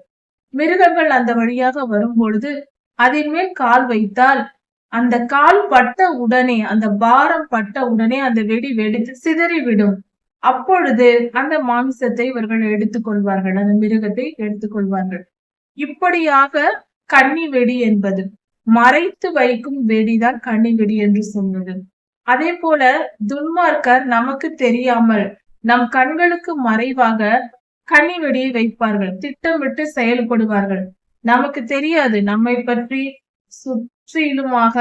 மிருகங்கள் அந்த வழியாக வரும் பொழுது அதன் மேல் கால் வைத்தால், அந்த கால் பட்ட உடனே, அந்த பாரம் பட்ட உடனே அந்த வெடி வெடித்து சிதறிவிடும். அப்பொழுது அந்த மாமிசத்தை இவர்கள் எடுத்துக்கொள்வார்கள். அந்த மிருகத்தை எடுத்துக்கொள்வார்கள். இப்படியாக கண்ணி வெடி என்பது மறைத்து வைக்கும் வெடிதான் கண்ணி வெடி என்று சொன்னது. அதே போல துன்மார்க்கர் நமக்கு தெரியாமல் நம் கண்களுக்கு மறைவாக கண்ணி வெடியை வைப்பார்கள். திட்டமிட்டு செயல்படுவார்கள். நமக்கு தெரியாது. நம்மை பற்றி சுற்றிலுமாக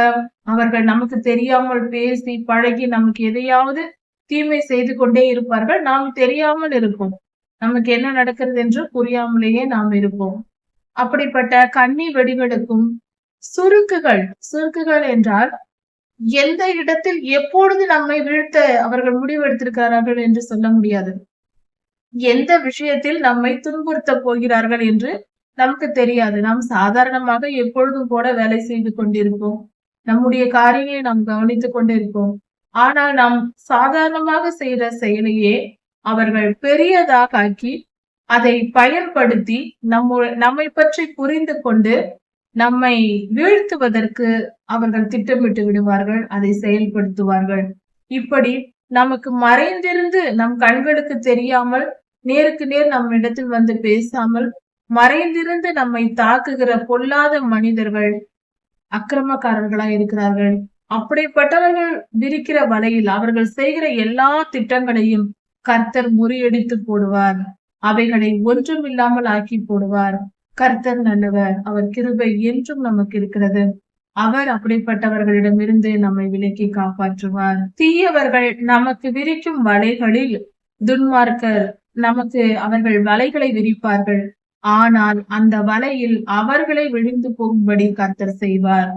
அவர்கள் நமக்கு தெரியாமல் பேசி பழகி நமக்கு எதையாவது தீமை செய்து கொண்டே இருப்பார்கள். நாம் தெரியாமல் இருப்போம். நமக்கு என்ன நடக்கிறது என்று புரியாமலேயே நாம் இருப்போம். அப்படிப்பட்ட கண்ணி வெடிகளுக்கும் சுருக்குகள் என்றால் எந்த இடத்தில் எப்பொழுது நம்மை வீழ்த்த அவர்கள் முடிவெடுத்திருக்கிறார்கள் என்று சொல்ல முடியாது. எந்த விஷயத்தில் நம்மை துன்புறுத்த போகிறார்கள் என்று நமக்கு தெரியாது. நாம் சாதாரணமாக எப்பொழுதும் கூட வேலை செய்து கொண்டிருப்போம். நம்முடைய காரியங்களை நாம் கவனித்துக் கொண்டிருப்போம். ஆனால் நாம் சாதாரணமாக செய்கிற செயலையே அவர்கள் பெரியதாக ஆக்கி அதை பயன்படுத்தி நம்மை பற்றி புரிந்து கொண்டு நம்மை வீழ்த்துவதற்கு அவர்கள் திட்டமிட்டு விடுவார்கள், அதை செயல்படுத்துவார்கள். இப்படி நமக்கு மறைந்திருந்து நம் கண்களுக்கு தெரியாமல் நேருக்கு நேர் நம்மிடத்தில் வந்து பேசாமல் மறைந்திருந்து நம்மை தாக்குகிற பொல்லாத மனிதர்கள் அக்கிரமக்காரர்களா இருக்கிறார்கள். அப்படிப்பட்டவர்கள் விரிக்கிற வலையில் அவர்கள் செய்கிற எல்லா திட்டங்களையும் கர்த்தர் முறியடித்து போடுவார். அவைகளை ஒன்றும் இல்லாமல் ஆக்கி போடுவார். கர்த்தர் நல்லவர், அவர் கிருபை என்றும் நமக்கு இருக்கிறது. அவர் அப்படிப்பட்டவர்களிடமிருந்து நம்மை விலக்கி காப்பாற்றுவார். தீயவர்கள் நமக்கு விரிக்கும் வலைகளில் துன்மார்க்கர் நமக்கு அவர்கள் வலைகளை விரிப்பார்கள். ஆனால் அந்த வலையில் அவர்களை விழுந்து போகும்படி கர்த்தர் செய்வார்.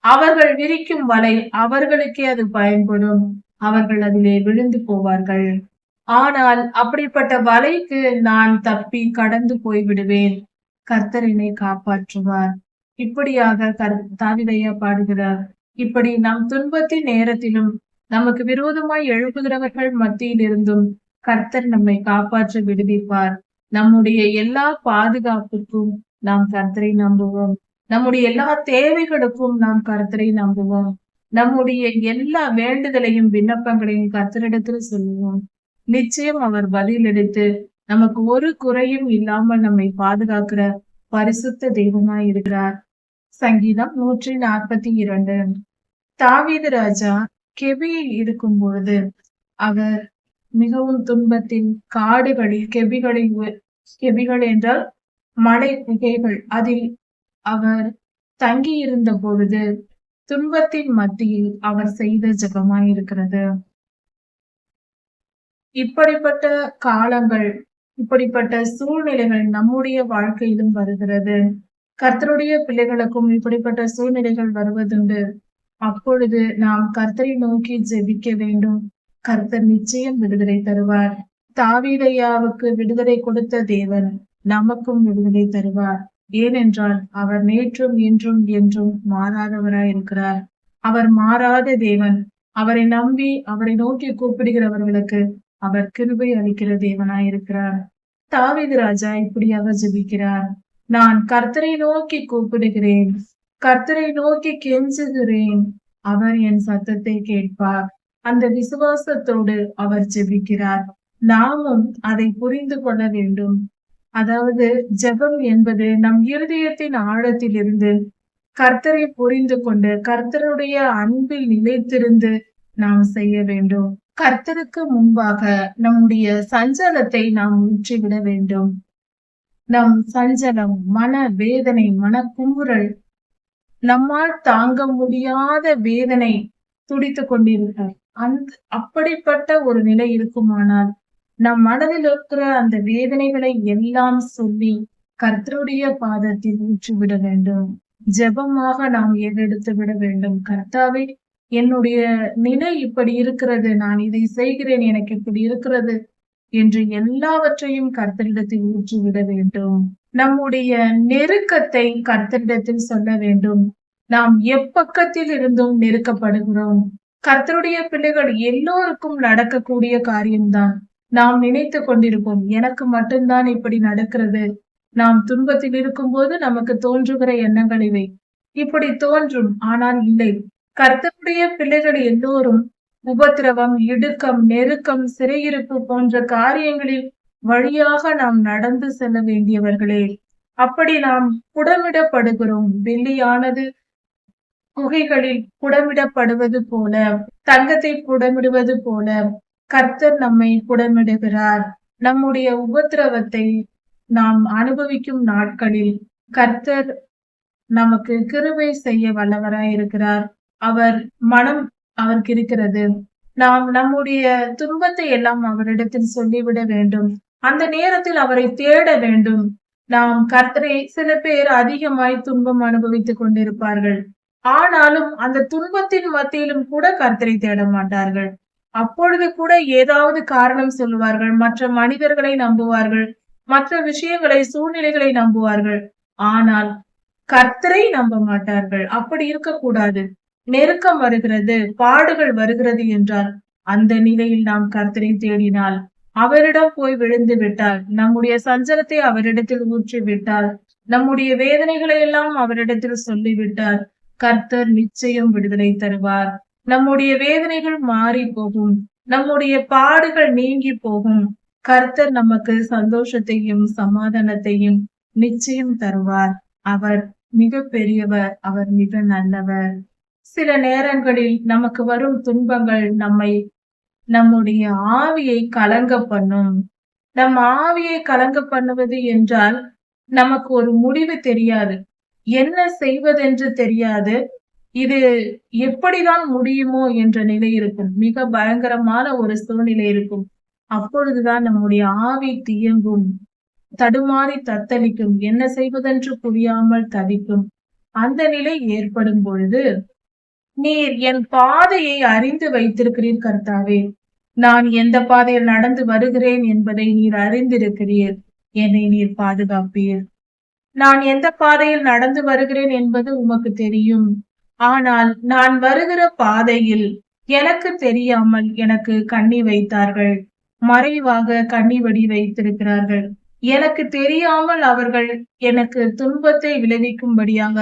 அவர்கள் விரிக்கும் வலை அவர்களுக்கே அது பயன்படும். அவர்கள் அதிலே விழுந்து போவார்கள். ஆனால் அப்படிப்பட்ட வலைக்கு நான் தப்பி கடந்து போய்விடுவேன். கர்த்தர் என்னை காப்பாற்றுவார். இப்படியாக தாவீதையா பாடுகிறார். இப்படி நம் துன்பத்தின் நேரத்திலும் நமக்கு விரோதமாய் எழுப்புகிறவர்கள் மத்தியில் இருந்தும் கர்த்தர் நம்மை காப்பாற்ற விடுவிப்பார். நம்முடைய எல்லா பாதுகாப்புக்கும் நாம் கர்த்தரை நம்புவோம். நம்முடைய எல்லா தேவைகளுக்கும் நாம் கர்த்தரை நம்புவோம். நம்முடைய எல்லா வேண்டுதலையும் விண்ணப்பங்களையும் கர்த்தரிடத்தில் சொல்லுவோம். நிச்சயம் அவர் பதிலளித்து நமக்கு ஒரு குறையும் இல்லாமல் நம்மை பாதுகாக்கிற பரிசுத்த தெய்வமாய் இருக்கிறார். சங்கீதம் 142. தாவீது ராஜா கெபியில் இருக்கும் பொழுது அவர் மிகவும் துன்பத்தின் காடுகளில் கெபிகள் என்றால் மலை குகைகள், அதில் அவர் தங்கி இருந்த பொழுது துன்பத்தின் மத்தியில் அவர் செய்த ஜெபமாய் இருக்கிறது. இப்படிப்பட்ட காலங்கள், இப்படிப்பட்ட சூழ்நிலைகள் நம்முடைய வாழ்க்கையிலும் வருகிறது. கர்த்தருடைய பிள்ளைகளுக்கும் இப்படிப்பட்ட சூழ்நிலைகள் வருவதுண்டு. அப்பொழுது நாம் கர்த்தரை நோக்கி ஜெபிக்க வேண்டும். கர்த்தர் நிச்சயம் விடுதலை தருவார். தாவீதையாவுக்கு விடுதலை கொடுத்த தேவன் நமக்கும் விடுதலை தருவார். ஏனென்றால் அவர் நேற்றும் இன்றும் என்றும் மாறாதவராய் இருக்கிறார். அவர் மாறாத தேவன். அவரை நம்பி அவரை நோக்கி கூப்பிடுகிறவர்களுக்கு அவர் கிருபை அளிக்கிற தேவனாய் இருக்கிறார். தாவீது ராஜா இப்படியாக ஜெபிக்கிறார். நான் கர்த்தரை நோக்கி கூப்பிடுகிறேன், கர்த்தரை நோக்கி கெஞ்சுகிறேன், அவர் என் சத்தத்தை கேட்பார். அந்த விசுவாசத்தோடு அவர் ஜெபிக்கிறார். நாமும் அதை புரிந்து கொள்ள வேண்டும். அதாவது ஜெபம் என்பது நம் இருதயத்தின் ஆழத்தில் இருந்து கர்த்தரை புரிந்து கொண்டு கர்த்தருடைய அன்பில் நிலைத்திருந்து நாம் செய்ய வேண்டும். கர்த்தருக்கு முன்பாக நம்முடைய சஞ்சலத்தை நாம் ஊற்றிவிட வேண்டும். நம் சஞ்சலம், மன வேதனை, மன குமுறல், நம்மால் தாங்க முடியாத வேதனை துடித்துக் கொண்டிருக்கிறார். அப்படிப்பட்ட ஒரு நிலை இருக்குமானால் நம் மனதில் இருக்கிற அந்த வேதனைகளை எல்லாம் சொல்லி கர்த்தருடைய பாதத்தில் ஊற்றிவிட வேண்டும். ஜெபமாக நாம் ஏறெடுத்து விட வேண்டும். கர்த்தாவே, என்னுடைய நிலை இப்படி இருக்கிறது, நான் இதை செய்கிறேன், எனக்கு இப்படி இருக்கிறது என்று எல்லாவற்றையும் கர்த்தரிடத்தில் ஊற்றிவிட வேண்டும். நம்முடைய நெருக்கத்தை கர்த்தரிடத்தில் சொல்ல வேண்டும். நாம் எப்பக்கத்தில் இருந்தும் நெருக்கப்படுகிறோம். கர்த்தருடைய பிள்ளைகள் எல்லோருக்கும் நடக்கக்கூடிய காரியம்தான். நாம் நினைத்து கொண்டிருப்போம், எனக்கு மட்டும்தான் இப்படி நடக்கிறது. நாம் துன்பத்தில் இருக்கும் போது நமக்கு தோன்றுகிற எண்ணங்கள் இவை. இப்படி தோன்றும், ஆனால் இல்லை. கர்த்தருடைய பிள்ளைகள் எல்லோரும் உபத்திரவம், இடுக்கம், நெருக்கம், சிறையிருப்பு போன்ற காரியங்களில் வழியாக நாம் நடந்து செல்ல வேண்டியவர்களே. அப்படி நாம் புடமிடப்படுகிறோம். வெள்ளியானது குகைகளில் புடமிடப்படுவது போல, தங்கத்தை புடமிடுவது போல கர்த்தர் நம்மை புடமிடுகிறார். நம்முடைய உபத்திரவத்தை நாம் அனுபவிக்கும் நாட்களில் கர்த்தர் நமக்கு கிருபை செய்ய வல்லவராய் இருக்கிறார். அவர் மனம் அவருக்கு இருக்கிறது. நாம் நம்முடைய துன்பத்தை எல்லாம் அவரிடத்தில் சொல்லிவிட வேண்டும். அந்த நேரத்தில் அவரை தேட வேண்டும். நாம் கர்த்தரை, சில பேர் அதிகமாய் துன்பம் அனுபவித்துக் கொண்டிருப்பார்கள். ஆனாலும் அந்த துன்பத்தின் மத்தியிலும் கூட கர்த்தரை தேட மாட்டார்கள். அப்பொழுது கூட ஏதாவது காரணம் சொல்லுவார்கள். மற்ற மனிதர்களை நம்புவார்கள், மற்ற விஷயங்களை, சூழ்நிலைகளை நம்புவார்கள். ஆனால் கர்த்தரை நம்ப மாட்டார்கள். அப்படி இருக்கக்கூடாது. நெருக்கம் வருகிறது, பாடுகள் வருகிறது என்றால் அந்த நிலையில் நாம் கர்த்தரை தேடினால் அவரிடம் போய் விழுந்து விட்டால், நம்முடைய சஞ்சலத்தை அவரிடத்தில் ஊற்றி விட்டால், நம்முடைய வேதனைகளை எல்லாம் அவரிடத்தில் சொல்லிவிட்டால், கர்த்தர் நிச்சயம் விடுதலை தருவார். நம்முடைய வேதனைகள் மாறி போகும். நம்முடைய பாடுகள் நீங்கி போகும். கர்த்தர் நமக்கு சந்தோஷத்தையும் சமாதானத்தையும் நிச்சயம் தருவார். அவர் மிக பெரியவர். அவர் மிக நல்லவர். சில நேரங்களில் நமக்கு வரும் துன்பங்கள் நம்முடைய ஆவியை கலங்க பண்ணும். நம் ஆவியை கலங்க பண்ணுவது என்றால் நமக்கு ஒரு முடிவு தெரியாது. என்ன செய்வதென்று தெரியாது. இது எப்படிதான் முடியுமோ என்ற நிலை இருக்கும். மிக பயங்கரமான ஒரு சூழ்நிலை இருக்கும். அப்பொழுதுதான் நம்முடைய ஆவி தியங்கும், தடுமாறி தத்தளிக்கும், என்ன செய்வதென்று புரியாமல் தவிக்கும். அந்த நிலை ஏற்படும் பொழுது, நீர் என் பாதையை அறிந்து வைத்திருக்கிறீர் கர்த்தாவே. நான் எந்த பாதையில் நடந்து வருகிறேன் என்பதை நீர் அறிந்திருக்கிறீர். என்னை நீர் பாதுகாப்பீர். நான் எந்த பாதையில் நடந்து வருகிறேன் என்பது உமக்கு தெரியும். ஆனால் நான் வருகிற பாதையில் எனக்கு தெரியாமல் எனக்கு கண்ணி வைத்தார்கள். மறைவாக கண்ணி வடி வைத்திருக்கிறார்கள். எனக்கு தெரியாமல் அவர்கள் எனக்கு துன்பத்தை விளைவிக்கும்படியாக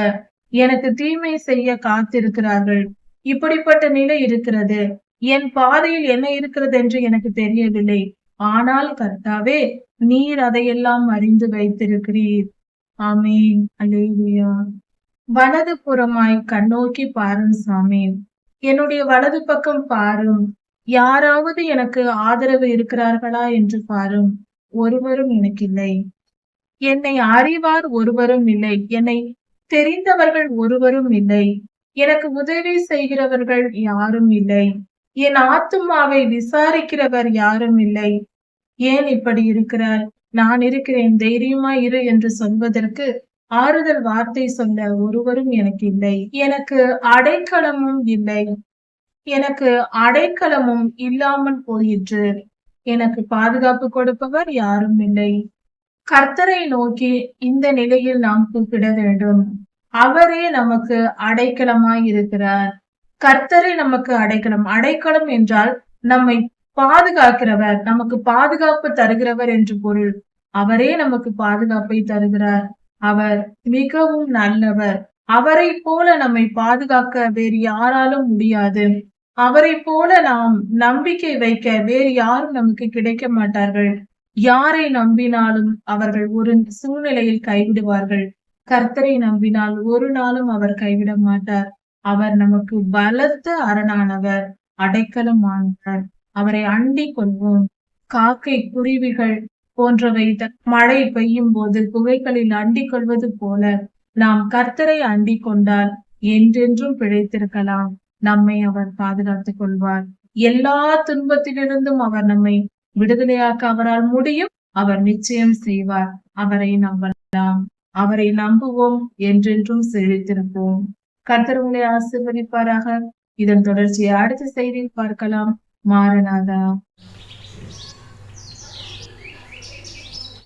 எனக்கு தீமை செய்ய காத்திருக்கிறார்கள். இப்படிப்பட்ட நிலை இருக்கிறது. என் பாதையில் என்ன இருக்கிறது என்று எனக்கு தெரியவில்லை. ஆனால் கர்த்தாவே, நீர் அதையெல்லாம் அறிந்து வைத்திருக்கிறீர். ஆமீன். அல்லேலூயா. வலது புறமாய் கண்ணோக்கி பாரும் சாமி. என்னுடைய வலது பக்கம் பாரும். யாராவது எனக்கு ஆதரவு இருக்கிறார்களா என்று பாரும். ஒருவரும் எனக்கு இல்லை. என்னை அறிவார் ஒருவரும் இல்லை. என்னை தெரிந்தவர்கள் ஒருவரும் இல்லை. எனக்கு உதவி செய்கிறவர்கள் யாரும் இல்லை. என் ஆத்துமாவை விசாரிக்கிறவர் யாரும் இல்லை. ஏன் இப்படி இருக்கிறார்? நான் இருக்கிறேன், தைரியமாய் இரு என்று சொல்வதற்கு, ஆறுதல் வார்த்தை சொல்ல ஒருவரும் எனக்கு இல்லை. எனக்கு அடைக்கலமும் இல்லை. எனக்கு அடைக்கலமும் இல்லாமல் போயிற்று. எனக்கு பாதுகாப்பு கொடுப்பவர் யாரும் இல்லை. கர்த்தரை நோக்கி இந்த நிலையில் நாம் கூப்பிட வேண்டும். அவரே நமக்கு அடைக்கலமாய் இருக்கிறார். கர்த்தரே நமக்கு அடைக்கலம். அடைக்கலம் என்றால் நம்மை பாதுகாக்கிறவர், நமக்கு பாதுகாப்பு தருகிறவர் என்று பொருள். அவரே நமக்கு பாதுகாப்பை தருகிறார். அவர் மிகவும் நல்லவர். அவரை போல நம்மை பாதுகாக்க வேறு யாராலும் முடியாது. அவரை போல நாம் நம்பிக்கை வைக்க வேறு யாரும் நமக்கு கிடைக்க மாட்டார்கள். யாரை நம்பினாலும் அவர்கள் ஒரு சூழ்நிலையில் கைவிடுவார்கள். கர்த்தரை நம்பினால் ஒரு நாளும் அவர் கைவிட மாட்டார். அவர் நமக்கு பலத்த அரணானவர், அடைக்கலமானவர். அவரை அண்டிக் கொள்வோம். காக்கை, குருவிகள் போன்றவை மழை பெய்யும் போது குகைகளில் அண்டிக் கொள்வது போல நாம் கர்த்தரை அண்டிக் கொண்டால் என்றென்றும் பிழைத்திருக்கலாம். நம்மை அவர் பாதுகாத்துக் கொள்வார். எல்லா துன்பத்திலிருந்தும் அவர் நம்மை விடுதலையாக்க அவரால் முடியும். அவர் நிச்சயம் செய்வார். அவரை நம்பலாம். அவரை நம்புவோம். என்றென்றும் செழித்திருப்போம். கர்த்தர் உங்களை ஆசீர்வதிப்பாராக. இதன் தொடர்ச்சியை அடுத்த செய்தியில் பார்க்கலாம். மாரநாதா.